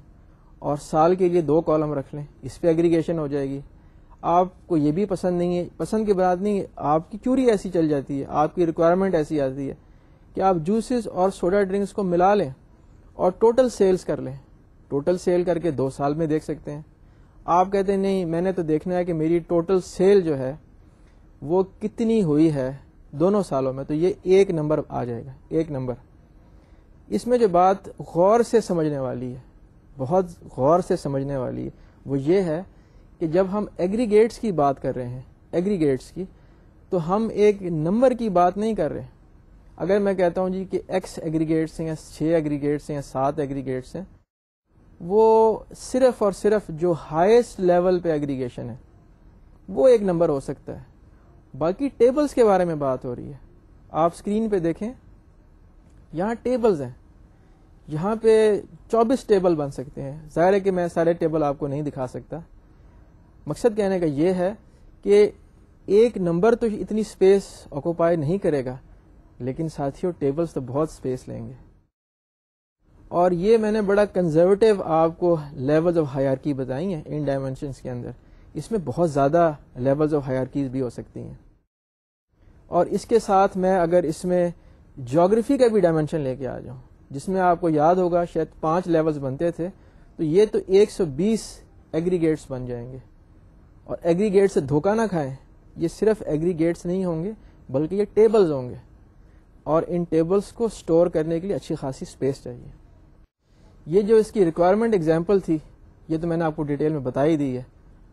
اور سال کے لیے 2 کالم رکھ لیں, اس پہ ایگریگیشن ہو جائے گی. آپ کو یہ بھی پسند نہیں ہے, پسند کی بات نہیں ہے, آپ کی کیوری ایسی چل جاتی ہے, آپ کی ریکوائرمنٹ ایسی آتی ہے کہ آپ جوسز اور سوڈا ڈرنکس کو ملا لیں اور ٹوٹل سیلز کر لیں. ٹوٹل سیل کر کے 2 سال میں دیکھ سکتے ہیں. آپ کہتے ہیں نہیں, میں نے تو دیکھنا ہے کہ میری ٹوٹل سیل جو ہے وہ کتنی ہوئی ہے دونوں سالوں میں, تو یہ ایک نمبر آ جائے گا, ایک نمبر. اس میں جو بات غور سے سمجھنے والی ہے, بہت غور سے سمجھنے والی ہے, وہ یہ ہے کہ جب ہم ایگریگیٹس کی بات کر رہے ہیں, ایگریگیٹس کی, تو ہم ایک نمبر کی بات نہیں کر رہے. اگر میں کہتا ہوں جی کہ ایکس ایگریگیٹس ہیں یا 6 ایگریگیٹس ہیں یا 7 ایگریگیٹس ہیں, وہ صرف اور صرف جو ہائیسٹ لیول پہ ایگریگیشن ہے وہ ایک نمبر ہو سکتا ہے. باقی ٹیبلز کے بارے میں بات ہو رہی ہے. آپ اسکرین پہ دیکھیں, یہاں ٹیبلز ہیں, یہاں پہ 24 ٹیبل بن سکتے ہیں. ظاہر ہے کہ میں سارے ٹیبل آپ کو نہیں دکھا سکتا. مقصد کہنے کا یہ ہے کہ ایک نمبر تو اتنی اسپیس آکوپائی نہیں کرے گا, لیکن ساتھیوں ٹیبلز تو بہت اسپیس لیں گے. اور یہ میں نے بڑا کنزرویٹو آپ کو لیولز آف ہائرارکی بتائی ہیں ان ڈائمینشنس کے اندر. اس میں بہت زیادہ لیولز آف ہائرارکیز بھی ہو سکتی ہیں. اور اس کے ساتھ میں اگر اس میں جیوگرافی کا بھی ڈائمینشن لے کے آ جاؤں, جس میں آپ کو یاد ہوگا شاید 5 لیولز بنتے تھے, تو یہ تو 120 ایگریگیٹس بن جائیں گے. اور ایگریگیٹ سے دھوکہ نہ کھائیں, یہ صرف ایگریگیٹس نہیں ہوں گے بلکہ یہ ٹیبلز ہوں گے, اور ان ٹیبلز کو سٹور کرنے کے لیے اچھی خاصی اسپیس چاہیے. یہ جو اس کی ریکوائرمنٹ ایگزامپل تھی یہ تو میں نے آپ کو ڈیٹیل میں بتا ہی دی ہے,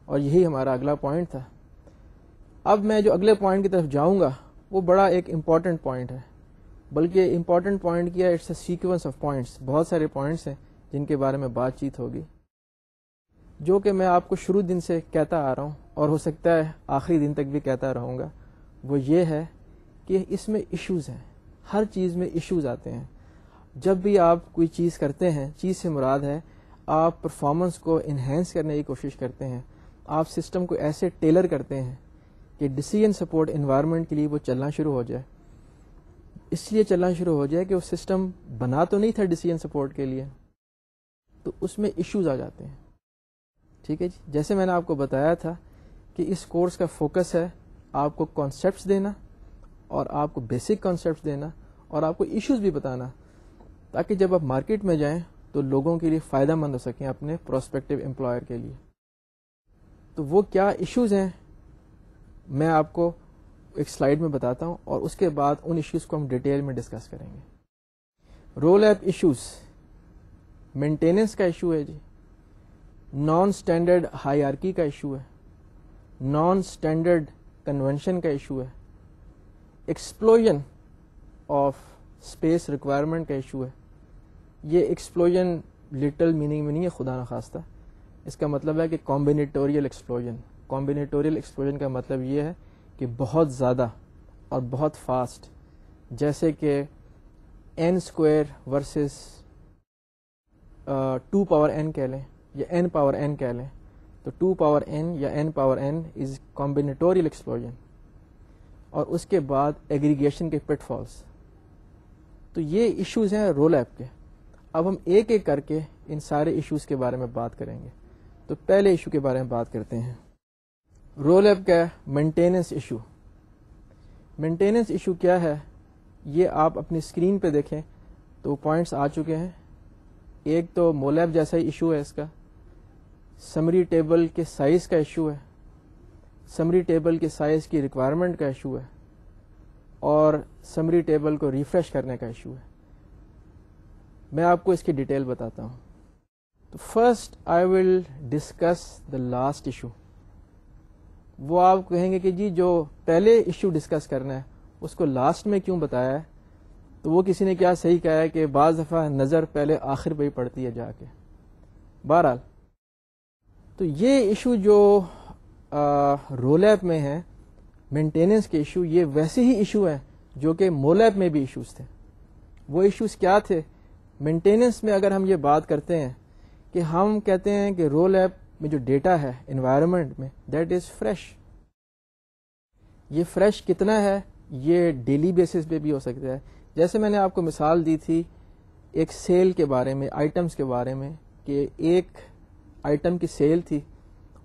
اور یہی ہمارا اگلا پوائنٹ تھا. اب میں جو اگلے پوائنٹ کی طرف جاؤں گا وہ بڑا ایک امپورٹنٹ پوائنٹ ہے, بلکہ امپورٹنٹ پوائنٹ کیا ہے, it's a sequence of points. بہت سارے پوائنٹس ہیں جن کے بارے میں بات چیت ہوگی, جو کہ میں آپ کو شروع دن سے کہتا آ رہا ہوں اور ہو سکتا ہے آخری دن تک بھی کہتا رہوں گا. وہ یہ ہے کہ اس میں ایشوز ہیں, ہر چیز میں ایشوز آتے ہیں. جب بھی آپ کوئی چیز کرتے ہیں, چیز سے مراد ہے آپ پرفارمنس کو انہینس کرنے کی کوشش کرتے ہیں, آپ سسٹم کو ایسے ٹیلر کرتے ہیں کہ ڈیسیژن سپورٹ انوائرمنٹ کے لیے وہ چلنا شروع ہو جائے. اس لیے چلنا شروع ہو جائے کہ وہ سسٹم بنا تو نہیں تھا ڈیسیژن سپورٹ کے لیے, تو اس میں ایشوز آ جاتے ہیں. ٹھیک ہے جی, جیسے میں نے آپ کو بتایا تھا کہ اس کورس کا فوکس ہے آپ کو کانسیپٹس دینا اور آپ کو بیسک کانسیپٹس دینا اور آپ کو ایشوز بھی بتانا، تاکہ جب آپ مارکیٹ میں جائیں تو لوگوں کے لیے فائدہ مند ہو سکیں اپنے پروسپیکٹیو امپلائر کے لیے. تو وہ کیا ایشوز ہیں میں آپ کو ایک سلائیڈ میں بتاتا ہوں، اور اس کے بعد ان ایشوز کو ہم ڈیٹیل میں ڈسکس کریں گے. رول ایپ ایشوز، مینٹیننس کا ایشو ہے جی، نان اسٹینڈرڈ ہائرارکی کا ایشو ہے، نان اسٹینڈرڈ کنونشن کا ایشو ہے، ایکسپلوژن آف اسپیس ریکوائرمنٹ کا ایشو ہے. یہ ایکسپلوژن لٹل میننگ میں نہیں ہے، خدا نخواستہ. اس کا مطلب ہے کہ کمبینیٹوریل ایکسپلوژن. کمبینیٹوریل ایکسپلوژن کا مطلب یہ ہے کہ بہت زیادہ اور بہت فاسٹ، جیسے کہ n square versus 2 power n کہہ لیں یا n پاور n کہہ لیں، تو 2 پاور n یا n پاور n از کمبینیٹوریل ایکسپلوژن. اور اس کے بعد ایگریگیشن کے پٹ فالس. تو یہ ایشوز ہیں رول ایپ کے. اب ہم ایک ایک کر کے ان سارے ایشوز کے بارے میں بات کریں گے. تو پہلے ایشو کے بارے میں بات کرتے ہیں، رول ایپ کا مینٹیننس ایشو. مینٹیننس ایشو کیا ہے؟ یہ آپ اپنی اسکرین پہ دیکھیں تو پوائنٹس آ چکے ہیں. ایک تو مولیب جیسا ہی ایشو ہے اس کا، سمری ٹیبل کے سائز کا ایشو ہے، سمری ٹیبل کے سائز کی ریکوائرمنٹ کا ایشو ہے، اور سمری ٹیبل کو ریفریش کرنے کا ایشو ہے. میں آپ کو اس کی ڈیٹیل بتاتا ہوں. تو first I will discuss the last issue. وہ آپ کہیں گے کہ جی جو پہلے ایشو ڈسکس کرنا ہے اس کو لاسٹ میں کیوں بتایا ہے؟ تو وہ کسی نے کیا صحیح کہا ہے کہ بعض دفعہ نظر پہلے آخر پہ ہی پڑتی ہے جا کے. بہرحال تو یہ ایشو جو رول ایپ میں ہے، مینٹیننس کے ایشو، یہ ویسے ہی ایشو ہیں جو کہ مول ایپ میں بھی ایشوز تھے. وہ ایشوز کیا تھے؟ مینٹیننس میں اگر ہم یہ بات کرتے ہیں کہ ہم کہتے ہیں کہ رول ایپ میں جو ڈیٹا ہے انوائرمنٹ میں، دیٹ از فریش. یہ فریش کتنا ہے؟ یہ ڈیلی بیسس پہ بھی ہو سکتا ہے. جیسے میں نے آپ کو مثال دی تھی ایک سیل کے بارے میں، آئٹمس کے بارے میں، کہ ایک آئٹم کی سیل تھی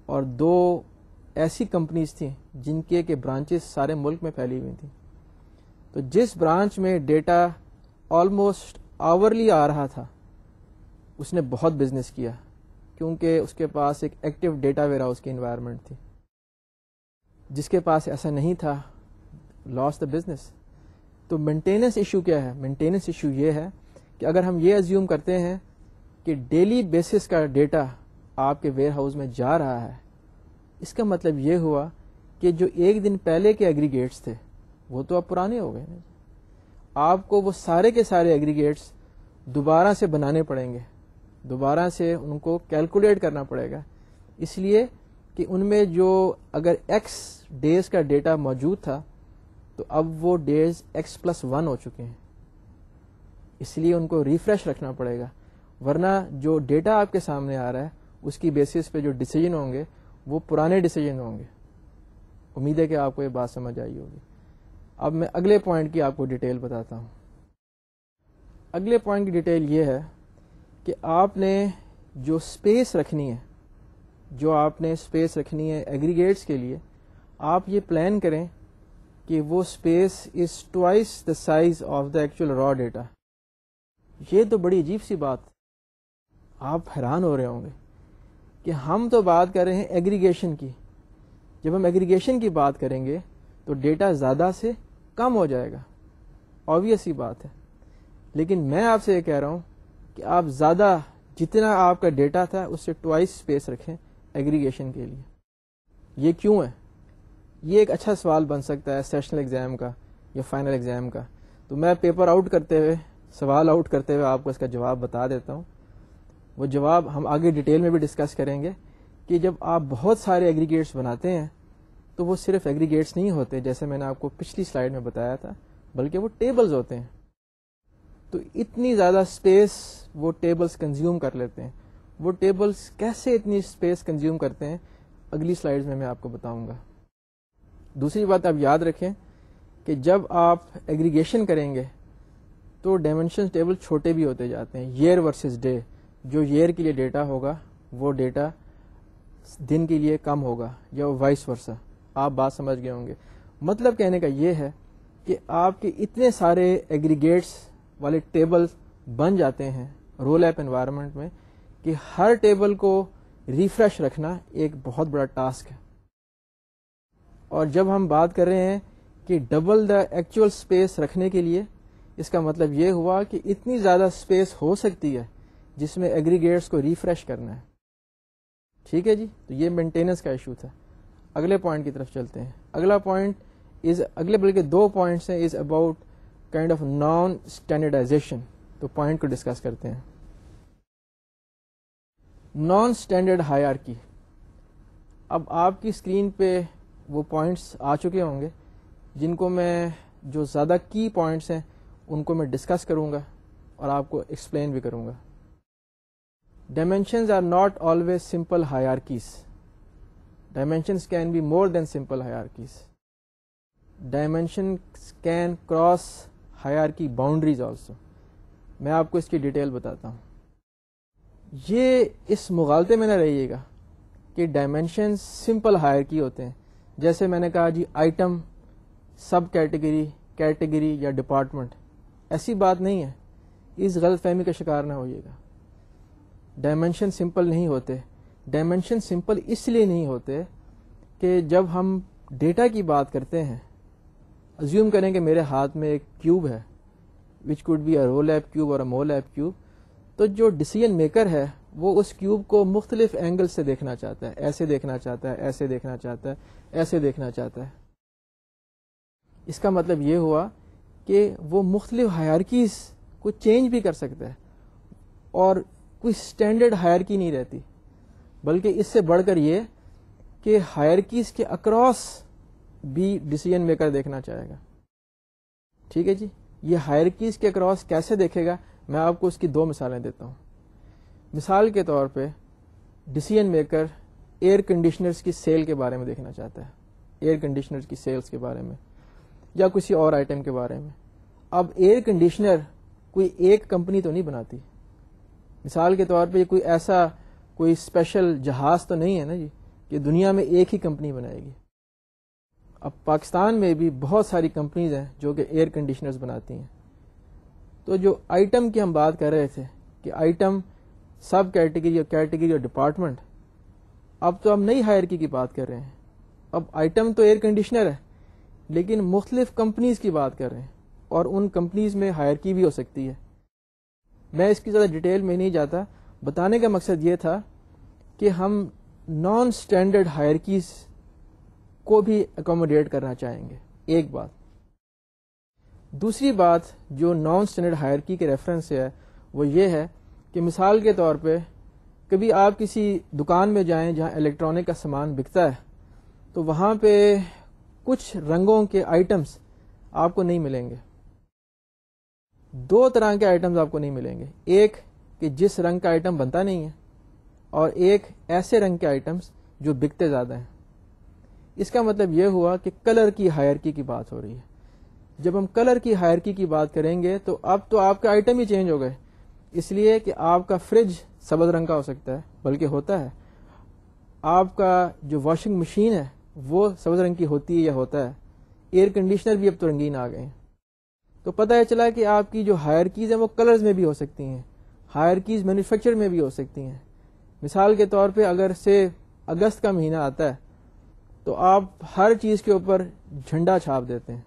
اور 2 ایسی کمپنیز تھیں جن کے برانچز سارے ملک میں پھیلی ہوئی تھیں. تو جس برانچ میں ڈیٹا آلموسٹ آورلی آ رہا تھا اس نے بہت بزنس کیا، کیونکہ اس کے پاس ایک ایکٹیو ڈیٹا ویئر ہاؤس کی انوائرمنٹ تھی. جس کے پاس ایسا نہیں تھا، لاس دا بزنس. تو مینٹیننس ایشو کیا ہے؟ مینٹیننس ایشو یہ ہے کہ اگر ہم یہ ازیوم کرتے ہیں کہ ڈیلی بیسس کا ڈیٹا آپ کے ویئر ہاؤس میں جا رہا ہے، اس کا مطلب یہ ہوا کہ جو ایک دن پہلے کے ایگریگیٹس تھے وہ تو اب پرانے ہو گئے. آپ کو وہ سارے کے سارے ایگریگیٹس دوبارہ سے بنانے پڑیں گے، دوبارہ سے ان کو کیلکولیٹ کرنا پڑے گا، اس لیے کہ ان میں جو اگر ایکس ڈیز کا ڈیٹا موجود تھا تو اب وہ ڈیز x+1 ہو چکے ہیں. اس لیے ان کو ریفریش رکھنا پڑے گا، ورنہ جو ڈیٹا آپ کے سامنے آ رہا ہے اس کی بیسس پہ جو ڈیسیجن ہوں گے وہ پرانے ڈیسیجن ہوں گے. امید ہے کہ آپ کو یہ بات سمجھ آئی ہوگی. اب میں اگلے پوائنٹ کی آپ کو ڈیٹیل بتاتا ہوں. اگلے پوائنٹ کی ڈیٹیل یہ ہے کہ آپ نے جو اسپیس رکھنی ہے، جو آپ نے اسپیس رکھنی ہے ایگریگیٹس کے لیے، آپ یہ پلان کریں کہ وہ space is twice the size of the actual raw data. یہ تو بڑی عجیب سی بات، آپ حیران ہو رہے ہوں گے کہ ہم تو بات کر رہے ہیں ایگریگیشن کی. جب ہم ایگریگیشن کی بات کریں گے تو ڈیٹا زیادہ سے کم ہو جائے گا، آبویس سی بات ہے. لیکن میں آپ سے یہ کہہ رہا ہوں کہ آپ زیادہ جتنا آپ کا ڈیٹا تھا اس سے ٹوائس اسپیس رکھیں ایگریگیشن کے لیے. یہ کیوں ہے؟ یہ ایک اچھا سوال بن سکتا ہے سیشنل ایگزام کا یا فائنل ایگزام کا. تو میں پیپر آؤٹ کرتے ہوئے، سوال آؤٹ کرتے ہوئے آپ کو اس کا جواب بتا دیتا ہوں. وہ جواب ہم آگے ڈیٹیل میں بھی ڈسکس کریں گے کہ جب آپ بہت سارے ایگریگیٹس بناتے ہیں تو وہ صرف ایگریگیٹس نہیں ہوتے جیسے میں نے آپ کو پچھلی سلائیڈ میں بتایا تھا، بلکہ وہ ٹیبلز ہوتے ہیں. تو اتنی زیادہ اسپیس وہ ٹیبلز کنزیوم کر لیتے ہیں. وہ ٹیبلز کیسے اتنی اسپیس کنزیوم کرتے ہیں اگلی سلائیڈز میں آپ کو بتاؤں گا. دوسری بات آپ یاد رکھیں کہ جب آپ ایگریگیشن کریں گے تو ڈائمینشن ٹیبل چھوٹے بھی ہوتے جاتے ہیں. ایئر ورسز ڈے، جو ایئر کے لیے ڈیٹا ہوگا وہ ڈیٹا دن کے لیے کم ہوگا یا وائس ورسا. آپ بات سمجھ گئے ہوں گے. مطلب کہنے کا یہ ہے کہ آپ کے اتنے سارے ایگریگیٹس والے ٹیبل بن جاتے ہیں رول ایپ انوائرمنٹ میں کہ ہر ٹیبل کو ریفریش رکھنا ایک بہت بڑا ٹاسک ہے. اور جب ہم بات کر رہے ہیں کہ ڈبل دا ایکچوئل اسپیس رکھنے کے لیے، اس کا مطلب یہ ہوا کہ اتنی زیادہ اسپیس ہو سکتی ہے جس میں ایگریگیٹس کو ریفریش کرنا ہے. ٹھیک ہے جی، تو یہ مینٹیننس کا ایشو تھا. اگلے پوائنٹ کی طرف چلتے ہیں. اگلا پوائنٹ اگلے بلکہ 2 پوائنٹس ہیں، is about kind of non standardisation. تو پوائنٹ کو ڈسکس کرتے ہیں. Non standard hierarchy. اب آپ کی اسکرین پہ وہ پوائنٹس آ چکے ہوں گے جن کو میں، جو زیادہ کی پوائنٹس ہیں ان کو میں ڈسکس کروں گا اور آپ کو ایکسپلین بھی کروں گا. Dimensions are not always simple hierarchies. Dimensions can be more than simple hierarchies. Dimensions can cross hierarchy boundaries also. میں آپ کو اس کی ڈیٹیل بتاتا ہوں. یہ اس مغالطے میں نہ رہیے گا کہ ڈائمینشنز سمپل ہائرارکی ہوتے ہیں. جیسے میں نے کہا جی آئٹم، سب کیٹیگری، کیٹیگری یا ڈپارٹمنٹ. ایسی بات نہیں ہے. اس غلط فہمی کا شکار نہ ہوئیے گا. ڈائمینشن سمپل نہیں ہوتے. ڈائمینشن سمپل اس لیے نہیں ہوتے کہ جب ہم ڈیٹا کی بات کرتے ہیں، ازیوم کریں کہ میرے ہاتھ میں ایک کیوب ہے which could be a ROLAP cube اور اے مو لیب کیوب. تو جو ڈیسیژن میکر ہے وہ اس کیوب کو مختلف اینگل سے دیکھنا چاہتا ہے. ایسے دیکھنا چاہتا ہے، ایسے دیکھنا چاہتا ہے، ایسے دیکھنا چاہتا ہے. اس کا مطلب یہ ہوا کہ وہ مختلف ہائرارکیز کو چینج بھی کر سکتا ہے اور کوئی اسٹینڈرڈ ہائرارکی نہیں رہتی، بلکہ اس سے بڑھ کر یہ کہ ہائرارکیز کے اکراس بھی ڈیسیژن میکر دیکھنا چاہے گا. ٹھیک ہے جی. یہ ہائرارکیز کے اکراس کیسے دیکھے گا، میں آپ کو اس کی 2 مثالیں دیتا ہوں. مثال کے طور پہ ڈیسیژن میکر ایئر کنڈیشنرز کی سیل کے بارے میں دیکھنا چاہتا ہے، ایئر کنڈیشنرز کی سیلز کے بارے میں یا کسی اور آئٹم کے بارے میں. اب ایئر کنڈیشنر کوئی ایک کمپنی تو نہیں بناتی. مثال کے طور پہ کوئی ایسا کوئی اسپیشل جہاز تو نہیں ہے نا جی کہ دنیا میں ایک ہی کمپنی بنائے گی. اب پاکستان میں بھی بہت ساری کمپنیز ہیں جو کہ ایئر کنڈیشنرز بناتی ہیں. تو جو آئٹم کی ہم بات کر رہے تھے کہ آئٹم، سب کیٹیگری اور کیٹیگری اور ڈپارٹمنٹ، اب تو ہم نئی ہائرارکی کی بات کر رہے ہیں. اب آئٹم تو ایئر کنڈیشنر ہے لیکن مختلف کمپنیز کی بات کر رہے ہیں اور ان کمپنیز میں ہائرارکی بھی ہو سکتی ہے. میں اس کی زیادہ ڈیٹیل میں نہیں جاتا. بتانے کا مقصد یہ تھا کہ ہم نان اسٹینڈرڈ ہائرارکیز کو بھی اکوموڈیٹ کرنا چاہیں گے. ایک بات. دوسری بات جو نان اسٹینڈرڈ ہائرارکی کے ریفرنس سے ہے وہ یہ ہے کہ مثال کے طور پہ کبھی آپ کسی دکان میں جائیں جہاں الیکٹرانک کا سامان بکتا ہے تو وہاں پہ کچھ رنگوں کے آئٹمس آپ کو نہیں ملیں گے. 2 طرح کے آئٹمز آپ کو نہیں ملیں گے. ایک کہ جس رنگ کا آئٹم بنتا نہیں ہے اور ایک ایسے رنگ کے آئٹمس جو بکتے زیادہ ہیں. اس کا مطلب یہ ہوا کہ کلر کی ہائرارکی کی بات ہو رہی ہے. جب ہم کلر کی ہائرارکی کی بات کریں گے تو اب تو آپ کا آئٹم ہی چینج ہو گئے. اس لیے کہ آپ کا فریج سبز رنگ کا ہو سکتا ہے، بلکہ ہوتا ہے. آپ کا جو واشنگ مشین ہے وہ سبز رنگ کی ہوتی ہے یا ہوتا ہے. ایئر کنڈیشنر بھی اب تو رنگین آ گئے ہیں. تو پتہ یہ چلا کہ آپ کی جو ہائرارکیز ہیں وہ کلرز میں بھی ہو سکتی ہیں، ہائرارکیز مینوفیکچر میں بھی ہو سکتی ہیں. مثال کے طور پہ اگر سے اگست کا مہینہ آتا ہے تو آپ ہر چیز کے اوپر جھنڈا چھاپ دیتے ہیں.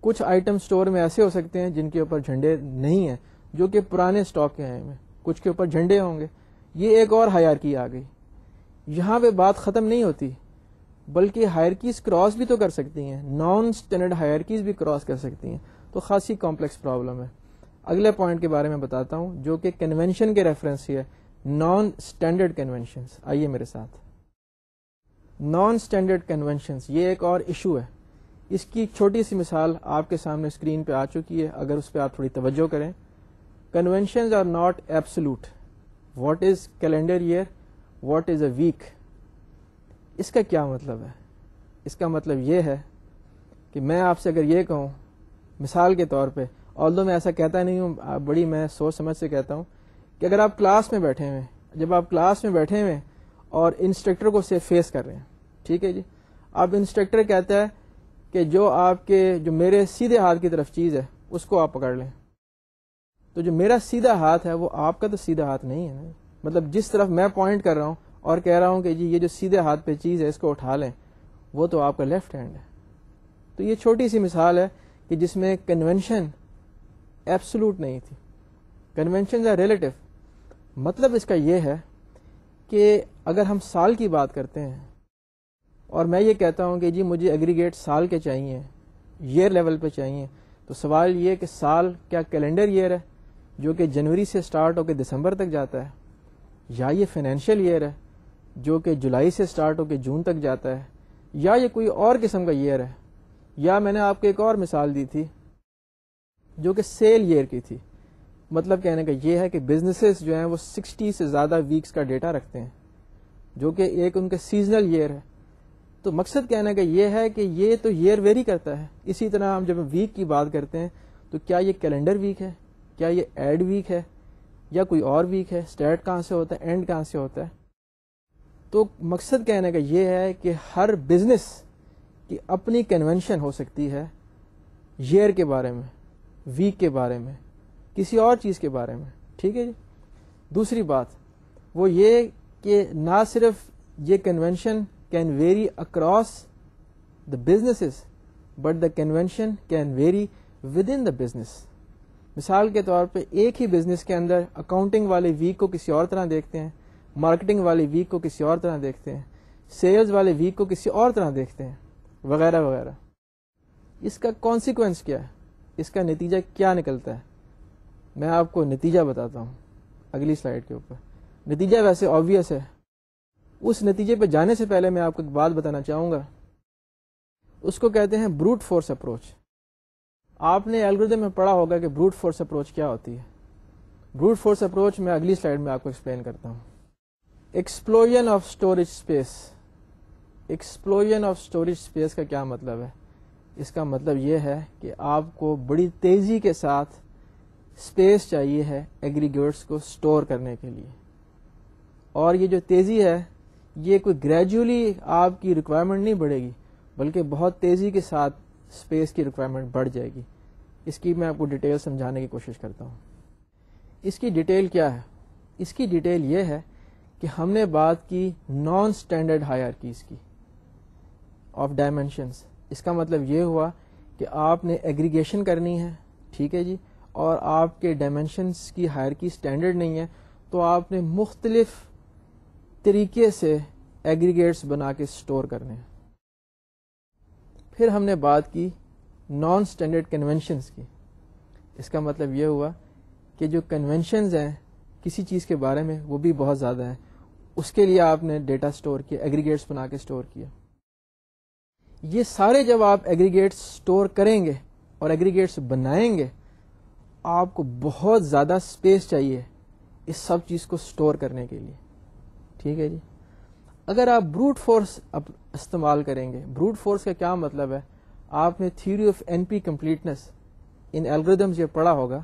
کچھ آئٹم سٹور میں ایسے ہو سکتے ہیں جن کے اوپر جھنڈے نہیں ہیں، جو کہ پرانے سٹاک کے ہیں. کچھ کے اوپر جھنڈے ہوں گے. یہ ایک اور ہائرارکی آ گئی. یہاں پہ بات ختم نہیں ہوتی بلکہ ہائرارکیز کراس بھی تو کر سکتی ہیں. نان اسٹینڈرڈ ہائرارکیز بھی کراس کر سکتی ہیں. تو خاصی کمپلیکس پرابلم ہے. اگلے پوائنٹ کے بارے میں بتاتا ہوں جو کہ کنونشن کے ریفرنس سے ہے. Non standard conventions. آئیے میرے ساتھ. نان اسٹینڈرڈ کنونشنز یہ ایک اور ایشو ہے. اس کی چھوٹی سی مثال آپ کے سامنے اسکرین پہ آ چکی ہے، اگر اس پہ آپ تھوڑی توجہ کریں. Conventions are not absolute. What is calendar year, what is a week. اس کا کیا مطلب ہے؟ اس کا مطلب یہ ہے کہ میں آپ سے اگر یہ کہوں مثال کے طور پہ، although میں ایسا کہتا نہیں ہوں، بڑی میں سوچ سمجھ سے کہتا ہوں کہ اگر آپ کلاس میں بیٹھے ہوئے، جب آپ کلاس میں بیٹھے ہوئے اور انسٹرکٹر کو اسے فیس کر رہے ہیں. ٹھیک ہے جی. اب انسٹرکٹر کہتا ہے کہ جو میرے سیدھے ہاتھ کی طرف چیز ہے اس کو آپ پکڑ لیں. تو جو میرا سیدھا ہاتھ ہے وہ آپ کا تو سیدھا ہاتھ نہیں ہے نا. مطلب جس طرف میں پوائنٹ کر رہا ہوں اور کہہ رہا ہوں کہ جی یہ جو سیدھے ہاتھ پہ چیز ہے اس کو اٹھا لیں، وہ تو آپ کا لیفٹ ہینڈ ہے. تو یہ چھوٹی سی مثال ہے کہ جس میں کنونشن ایبسولوٹ نہیں تھی. Conventions are relative. مطلب اس کا یہ ہے کہ اگر ہم سال کی بات کرتے ہیں اور میں یہ کہتا ہوں کہ جی مجھے ایگریگیٹ سال کے چاہیے، ایئر لیول پہ چاہیے، تو سوال یہ کہ سال کیا کیلنڈر ایئر ہے جو کہ جنوری سے سٹارٹ ہو کے دسمبر تک جاتا ہے، یا یہ فائنینشیل ایئر ہے جو کہ جولائی سے سٹارٹ ہو کے جون تک جاتا ہے، یا یہ کوئی اور قسم کا ایئر ہے. یا میں نے آپ کو ایک اور مثال دی تھی جو کہ سیل ایئر کی تھی. مطلب کہنے کا یہ ہے کہ بزنسز جو ہیں وہ 60 سے زیادہ ویکس کا ڈیٹا رکھتے ہیں جو کہ ایک ان کے سیزنل ایئر ہے. تو مقصد کہنے کا یہ ہے کہ یہ تو ایئر ویری کرتا ہے. اسی طرح ہم جب ویک کی بات کرتے ہیں تو کیا یہ کیلنڈر ویک ہے، کیا یہ ایڈ ویک ہے، یا کوئی اور ویک ہے، اسٹارٹ کہاں سے ہوتا ہے، اینڈ کہاں سے ہوتا ہے. تو مقصد کہنے کا یہ ہے کہ ہر بزنس کی اپنی کنونشن ہو سکتی ہے ایئر کے بارے میں، ویک کے بارے میں، کسی اور چیز کے بارے میں. ٹھیک ہے جی. دوسری بات وہ یہ کہ نہ صرف یہ convention can very across the businesses but the convention can very with in the business. مثال کے طور پہ ایک ہی بزنس کے اندر اکاؤنٹنگ والے ویک کو کسی اور طرح دیکھتے ہیں، مارکیٹنگ والے ویک کو کسی اور طرح دیکھتے ہیں، سیلز والے ویک کو کسی اور طرح دیکھتے ہیں، وغیرہ وغیرہ. اس کا کانسیکوینس کیا ہے، اس کا نتیجہ کیا نکلتا ہے؟ میں آپ کو نتیجہ بتاتا ہوں اگلی سلائیڈ کے اوپر. نتیجہ ویسے آبویس ہے. اس نتیجے پہ جانے سے پہلے میں آپ کو ایک بات بتانا چاہوں گا. اس کو کہتے ہیں بروٹ فورس اپروچ. آپ نے الگوریتم میں پڑھا ہوگا کہ بروٹ فورس اپروچ کیا ہوتی ہے. بروٹ فورس اپروچ میں اگلی سلائیڈ میں آپ کو ایکسپلین کرتا ہوں. Explosion of storage space. Explosion of storage space کا کیا مطلب ہے؟ اس کا مطلب یہ ہے کہ آپ کو بڑی تیزی کے ساتھ اسپیس چاہیے ہے ایگریگیٹس کو اسٹور کرنے کے لیے. اور یہ جو تیزی ہے یہ کوئی گریجولی آپ کی ریکوائرمنٹ نہیں بڑھے گی، بلکہ بہت تیزی کے ساتھ اسپیس کی ریکوائرمنٹ بڑھ جائے گی. اس کی میں آپ کو ڈیٹیل سمجھانے کی کوشش کرتا ہوں. اس کی ڈیٹیل کیا ہے؟ اس کی ڈیٹیل یہ ہے کہ ہم نے بات کی نان اسٹینڈرڈ ہائرارکیز کی آف ڈائمینشنس. اس کا مطلب یہ ہوا کہ آپ نے ایگریگیشن کرنی ہے، ٹھیک ہے جی، اور آپ کے ڈائمینشنس کی ہائرارکی اسٹینڈرڈ نہیں ہے، تو آپ نے مختلف طریقے سے ایگریگیٹس بنا کے اسٹور کرنے ہیں. پھر ہم نے بات کی نان اسٹینڈرڈ کنونشنس کی. اس کا مطلب یہ ہوا کہ جو کنونشنز ہیں کسی چیز کے بارے میں وہ بھی بہت زیادہ ہیں، اس کے لیے آپ نے ڈیٹا اسٹور کیا، ایگریگیٹس بنا کے اسٹور کیا. یہ سارے جب آپ ایگریگیٹس اسٹور کریں گے اور ایگریگیٹس بنائیں گے، آپ کو بہت زیادہ اسپیس چاہیے اس سب چیز کو اسٹور کرنے کے لیے. ٹھیک ہے جی. اگر آپ بروٹ فورس استعمال کریں گے، بروٹ فورس کا کیا مطلب ہے؟ آپ نے theory of N P completeness in algorithms یہ پڑھا ہوگا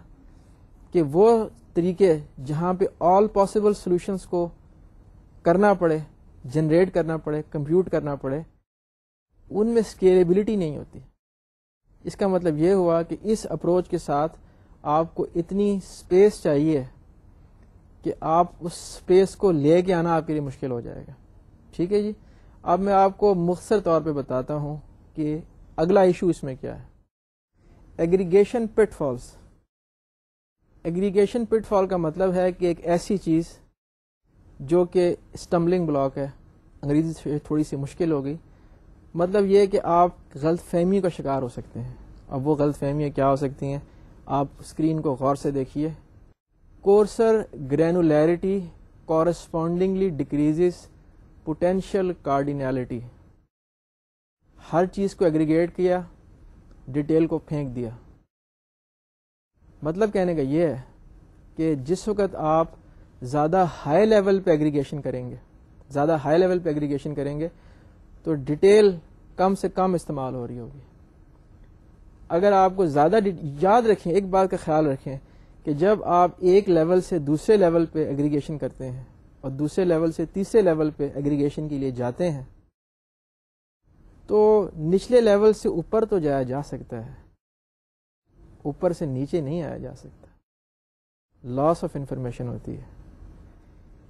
کہ وہ طریقے جہاں پہ آل پاسبل سولوشنس کو کرنا پڑے، جنریٹ کرنا پڑے، کمپیوٹ کرنا پڑے، ان میں اسکیلیبلٹی نہیں ہوتی. اس کا مطلب یہ ہوا کہ اس اپروچ کے ساتھ آپ کو اتنی اسپیس چاہیے کہ آپ اس اسپیس کو لے کے آنا آپ کے لیے مشکل ہو جائے گا. ٹھیک ہے جی. اب میں آپ کو مختصر طور پہ بتاتا ہوں کہ اگلا ایشو اس میں کیا ہے. ایگریگیشن پٹ فالس. ایگریگیشن پٹ فال کا مطلب ہے کہ ایک ایسی چیز جو کہ اسٹمبلنگ بلاک ہے، انگریزی سے تھوڑی سی مشکل ہو گئی. مطلب یہ کہ آپ غلط فہمی کا شکار ہو سکتے ہیں. اب وہ غلط فہمیاں کیا ہو سکتی ہیں؟ آپ اسکرین کو غور سے دیکھیے. Coarser granularity correspondingly decreases potential cardinality. ہر چیز کو ایگریگیٹ کیا، ڈیٹیل کو پھینک دیا. مطلب کہنے کا یہ ہے کہ جس وقت آپ زیادہ ہائی لیول پہ ایگریگیشن کریں گے، زیادہ ہائی لیول پہ ایگریگیشن کریں گے تو ڈیٹیل کم سے کم استعمال ہو رہی ہوگی. اگر آپ کو زیادہ یاد رکھیں، ایک بات کا خیال رکھیں کہ جب آپ ایک لیول سے دوسرے لیول پہ ایگریگیشن کرتے ہیں اور دوسرے لیول سے تیسرے لیول پہ ایگریگیشن کے لیے جاتے ہیں تو نچلے لیول سے اوپر تو جایا جا سکتا ہے, اوپر سے نیچے نہیں آیا جا سکتا. لاس آف انفارمیشن ہوتی ہے.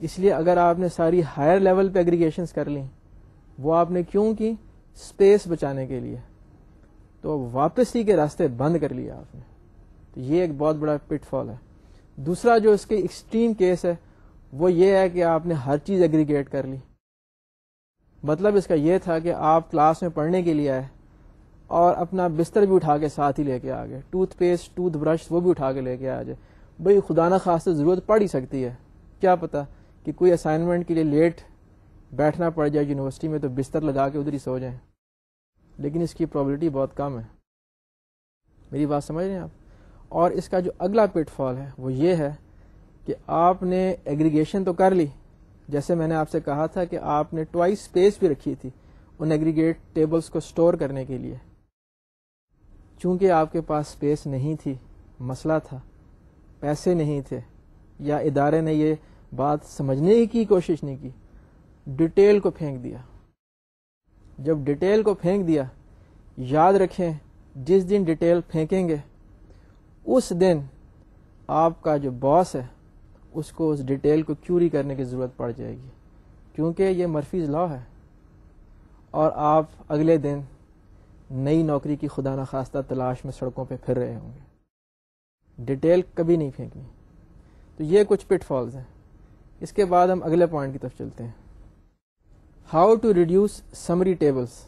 اس لیے اگر آپ نے ساری ہائر لیول پہ ایگریگیشنز کر لیں, وہ آپ نے کیوں کی؟ اسپیس بچانے کے لیے, تو واپسی کے راستے بند کر لیا آپ نے. تو یہ ایک بہت بڑا پٹ فال ہے. دوسرا جو اس کے ایکسٹریم کیس ہے وہ یہ ہے کہ آپ نے ہر چیز ایگریگیٹ کر لی. مطلب اس کا یہ تھا کہ آپ کلاس میں پڑھنے کے لیے آئے اور اپنا بستر بھی اٹھا کے ساتھ ہی لے کے آ گئے, ٹوتھ پیسٹ, ٹوتھ برش وہ بھی اٹھا کے لے کے آ جائے. بھئی خدا نہ خواستہ ضرورت پڑ ہی سکتی ہے, کیا پتا کہ کوئی اسائنمنٹ کے لیے لیٹ بیٹھنا پڑ جائے یونیورسٹی میں, تو بستر لگا کے ادھر ہی سو جائیں. لیکن اس کی پرابلٹی بہت کم ہے. میری بات سمجھ رہے ہیں آپ؟ اور اس کا جو اگلا پٹ فال ہے وہ یہ ہے کہ آپ نے ایگریگیشن تو کر لی, جیسے میں نے آپ سے کہا تھا کہ آپ نے ٹوائس اسپیس بھی رکھی تھی ان ایگریگیٹ ٹیبلز کو سٹور کرنے کے لیے. چونکہ آپ کے پاس اسپیس نہیں تھی, مسئلہ تھا, پیسے نہیں تھے, یا ادارے نے یہ بات سمجھنے کی کوشش نہیں کی, ڈیٹیل کو پھینک دیا. جب ڈیٹیل کو پھینک دیا, یاد رکھیں جس دن ڈیٹیل پھینکیں گے اس دن آپ کا جو باس ہے اس کو اس ڈیٹیل کو کیوری کرنے کی ضرورت پڑ جائے گی, کیونکہ یہ مرفیز لا ہے, اور آپ اگلے دن نئی نوکری کی خدا نخواستہ تلاش میں سڑکوں پہ پھر رہے ہوں گے. ڈیٹیل کبھی نہیں پھینکنی. تو یہ کچھ پٹ فالز ہیں. اس کے بعد ہم اگلے پوائنٹ کی طرف چلتے ہیں, how to reduce summary tables.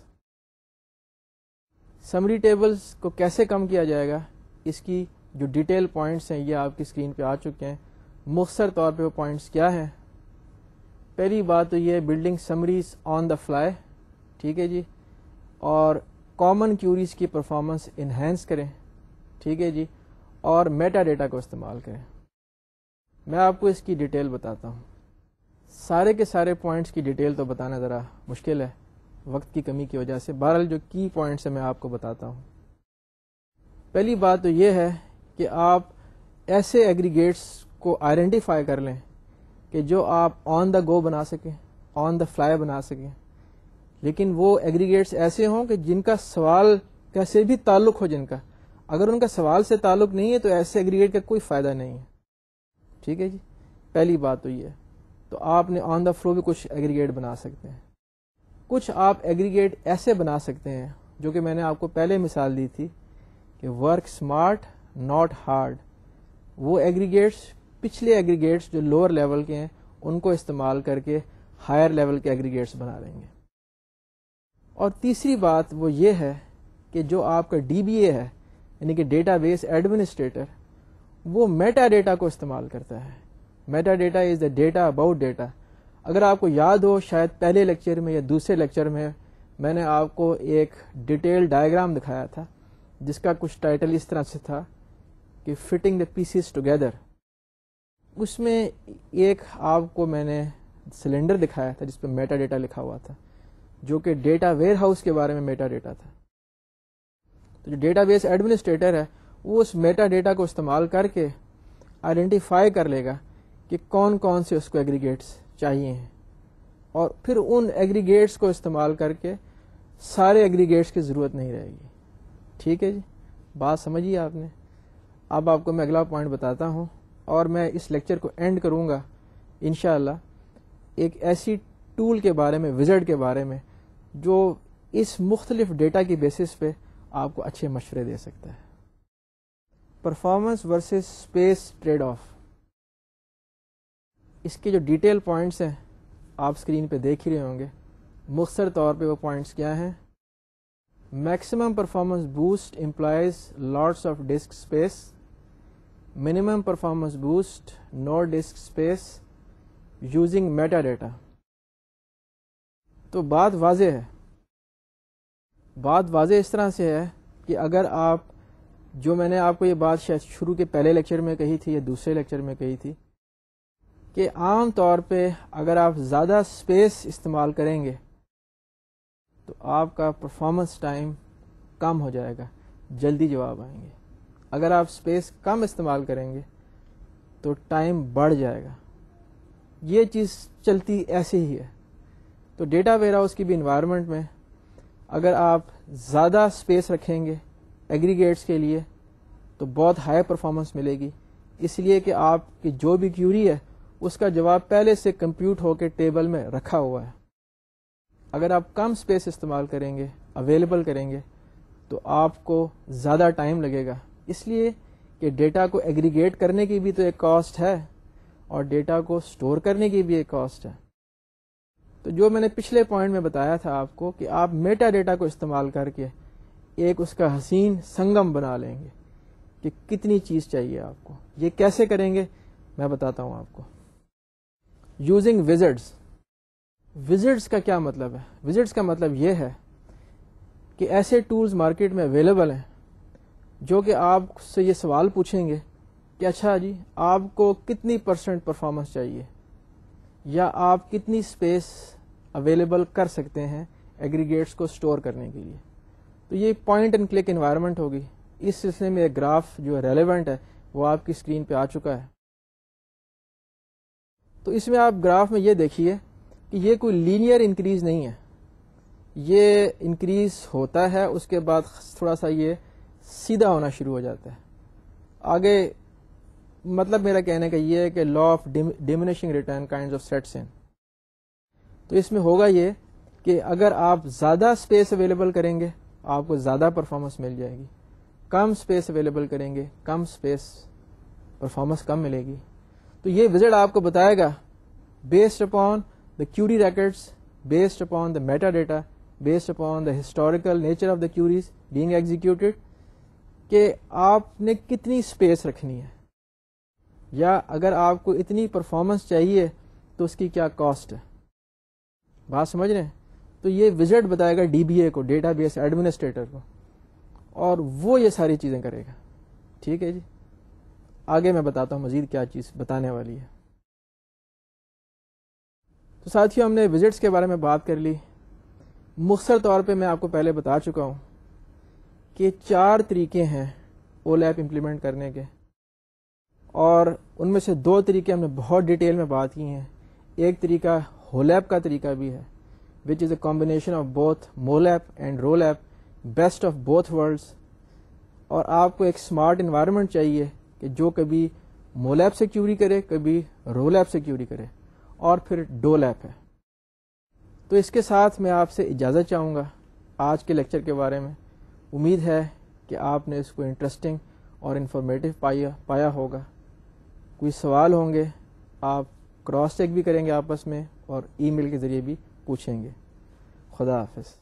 Summary tables کو کیسے کم کیا جائے گا, اس کی جو ڈیٹیل پوائنٹس ہیں یہ آپ کی اسکرین پہ آ چکے ہیں. مختصر طور پہ وہ پوائنٹس کیا ہیں؟ پہلی بات تو یہ بلڈنگ سمریز آن دا فلائی, ٹھیک ہے جی, اور کامن کیوریز کی پرفارمنس انہینس کریں, ٹھیک ہے جی, اور میٹا ڈیٹا کو استعمال کریں. میں آپ کو اس کی ڈیٹیل بتاتا ہوں. سارے کے سارے پوائنٹس کی ڈیٹیل تو بتانا ذرا مشکل ہے وقت کی کمی کی وجہ سے. بہرحال جو کی پوائنٹس ہیں میں آپ کو بتاتا ہوں. پہلی بات تو یہ ہے کہ آپ ایسے ایگریگیٹس کو آئیڈینٹیفائی کر لیں کہ جو آپ آن دا گو بنا سکیں, آن دا فلائی بنا سکیں, لیکن وہ ایگریگیٹس ایسے ہوں کہ جن کا سوال کیسے بھی تعلق ہو. جن کا اگر ان کا سوال سے تعلق نہیں ہے تو ایسے ایگریگیٹ کا کوئی فائدہ نہیں ہے, ٹھیک ہے جی. پہلی بات تو یہ ہے. تو آپ نے آن دا فلو بھی کچھ ایگریگیٹ بنا سکتے ہیں. کچھ آپ ایگریگیٹ ایسے بنا سکتے ہیں جو کہ میں نے آپ کو پہلے مثال دی تھی کہ ورک اسمارٹ ناٹ ہارڈ. وہ ایگریگیٹس پچھلے ایگریگیٹس جو لوور لیول کے ہیں ان کو استعمال کر کے ہائر لیول کے ایگریگیٹس بنا لیں گے. اور تیسری بات وہ یہ ہے کہ جو آپ کا ڈی بی اے ہے یعنی کہ ڈیٹا بیس ایڈمنسٹریٹر, وہ میٹا ڈیٹا کو استعمال کرتا ہے. Meta data is the data about data. اگر آپ کو یاد ہو شاید پہلے لیکچر میں یا دوسرے لیکچر میں نے آپ کو ایک ڈیٹیل ڈائیگرام دکھایا تھا جس کا کچھ ٹائٹل اس طرح سے تھا کہ فٹنگ دا پیسز ٹوگیدر. اس میں ایک آپ کو میں نے سلنڈر دکھایا تھا جس پہ میٹا ڈیٹا لکھا ہوا تھا, جو کہ ڈیٹا ویئر ہاؤس کے بارے میں میٹا ڈیٹا تھا. تو جو ڈیٹا بیس ایڈمنسٹریٹر ہے وہ اس میٹا ڈیٹا کو استعمال کر کے آئیڈینٹیفائی کر لے گا کہ کون کون سے اس کو ایگریگیٹس چاہیے ہیں, اور پھر ان ایگریگیٹس کو استعمال کر کے سارے ایگریگیٹس کی ضرورت نہیں رہے گی. ٹھیک ہے جی, بات سمجھیے آپ نے. اب آپ کو میں اگلا پوائنٹ بتاتا ہوں اور میں اس لیکچر کو اینڈ کروں گا انشاءاللہ ایک ایسی ٹول کے بارے میں, وزرڈ کے بارے میں, جو اس مختلف ڈیٹا کی بیسس پہ آپ کو اچھے مشورے دے سکتا ہے. Performance versus space trade off. اس کے جو ڈیٹیل پوائنٹس ہیں آپ اسکرین پہ دیکھ ہی رہے ہوں گے. مختصر طور پہ وہ پوائنٹس کیا ہیں؟ Maximum performance boost employs lots of disk space, minimum performance boost no disk space using meta data. تو بات واضح ہے. بات واضح اس طرح سے ہے کہ اگر آپ, جو میں نے آپ کو یہ بات شاید شروع کے پہلے لیکچر میں کہی تھی یا دوسرے لیکچر میں کہی تھی, کہ عام طور پہ اگر آپ زیادہ اسپیس استعمال کریں گے تو آپ کا پرفارمنس ٹائم کم ہو جائے گا, جلدی جواب آئیں گے. اگر آپ اسپیس کم استعمال کریں گے تو ٹائم بڑھ جائے گا. یہ چیز چلتی ایسے ہی ہے. تو ڈیٹا ویئر ہاؤس کی بھی انوائرمنٹ میں اگر آپ زیادہ اسپیس رکھیں گے ایگریگیٹس کے لیے تو بہت ہائی پرفارمنس ملے گی، اس لیے کہ آپ کی جو بھی کیوری ہے اس کا جواب پہلے سے کمپیوٹ ہو کے ٹیبل میں رکھا ہوا ہے. اگر آپ کم اسپیس استعمال کریں گے، اویلیبل کریں گے، تو آپ کو زیادہ ٹائم لگے گا، اس لیے کہ ڈیٹا کو ایگریگیٹ کرنے کی بھی تو ایک کاسٹ ہے اور ڈیٹا کو سٹور کرنے کی بھی ایک کاسٹ ہے. تو جو میں نے پچھلے پوائنٹ میں بتایا تھا آپ کو کہ آپ میٹا ڈیٹا کو استعمال کر کے ایک اس کا حسین سنگم بنا لیں گے کہ کتنی چیز چاہیے آپ کو. یہ کیسے کریں گے میں بتاتا ہوں آپ کو. Using visits. وزٹس کا کیا مطلب ہے؟ وزٹس کا مطلب یہ ہے کہ ایسے ٹولز مارکیٹ میں اویلیبل ہیں جو کہ آپ سے یہ سوال پوچھیں گے کہ اچھا جی آپ کو کتنی % پرفارمنس چاہیے یا آپ کتنی اسپیس اویلیبل کر سکتے ہیں ایگریگیٹس کو سٹور کرنے کے لیے. تو یہ پوائنٹ اینڈ کلک انوائرمنٹ ہوگی. اس سلسلے میں ایک گراف جو ریلیونٹ ہے وہ آپ کی اسکرین پہ آ چکا ہے. تو اس میں آپ گراف میں یہ دیکھیے کہ یہ کوئی لینئر انکریز نہیں ہے، یہ انکریز ہوتا ہے اس کے بعد تھوڑا سا یہ سیدھا ہونا شروع ہو جاتا ہے. آگے مطلب میرا کہنے کا یہ ہے کہ law of diminishing return kinds of sets in. تو اس میں ہوگا یہ کہ اگر آپ زیادہ اسپیس اویلیبل کریں گے آپ کو زیادہ پرفارمنس مل جائے گی، کم اسپیس اویلیبل کریں گے کم اسپیس پرفارمنس کم ملے گی. تو یہ وزٹ آپ کو بتائے گا based upon the query records, based upon the metadata, based upon the historical nature of the queries being executed کہ آپ نے کتنی اسپیس رکھنی ہے، یا اگر آپ کو اتنی پرفارمنس چاہیے تو اس کی کیا کاسٹ ہے. بات سمجھ رہے ہیں؟ تو یہ وزٹ بتائے گا ڈی بی اے کو، ڈیٹا بیس ایڈمنسٹریٹر کو، اور وہ یہ ساری چیزیں کرے گا. ٹھیک ہے جی. آگے میں بتاتا ہوں مزید کیا چیز بتانے والی ہے. تو ساتھیوں ہم نے وزٹس کے بارے میں بات کر لی. مختصر طور پہ میں آپ کو پہلے بتا چکا ہوں کہ 4 طریقے ہیں او لیپ امپلیمنٹ کرنے کے، اور ان میں سے 2 طریقے ہم نے بہت ڈیٹیل میں بات کی ہیں. ایک طریقہ ہو لیپ کا طریقہ بھی ہے which is a combination of both MOLAP and ROLAP, best of both worlds. اور آپ کو ایک اسمارٹ انوائرمنٹ چاہیے کہ جو کبھی مو لیپ سے کیوری کرے، کبھی رو لیپ سے کیوری کرے، اور پھر ڈو لیپ ہے. تو اس کے ساتھ میں آپ سے اجازت چاہوں گا آج کے لیکچر کے بارے میں. امید ہے کہ آپ نے اس کو انٹرسٹنگ اور انفارمیٹیو پایا ہوگا. کوئی سوال ہوں گے آپ کراس چیک بھی کریں گے آپس میں اور ای میل کے ذریعے بھی پوچھیں گے. خدا حافظ.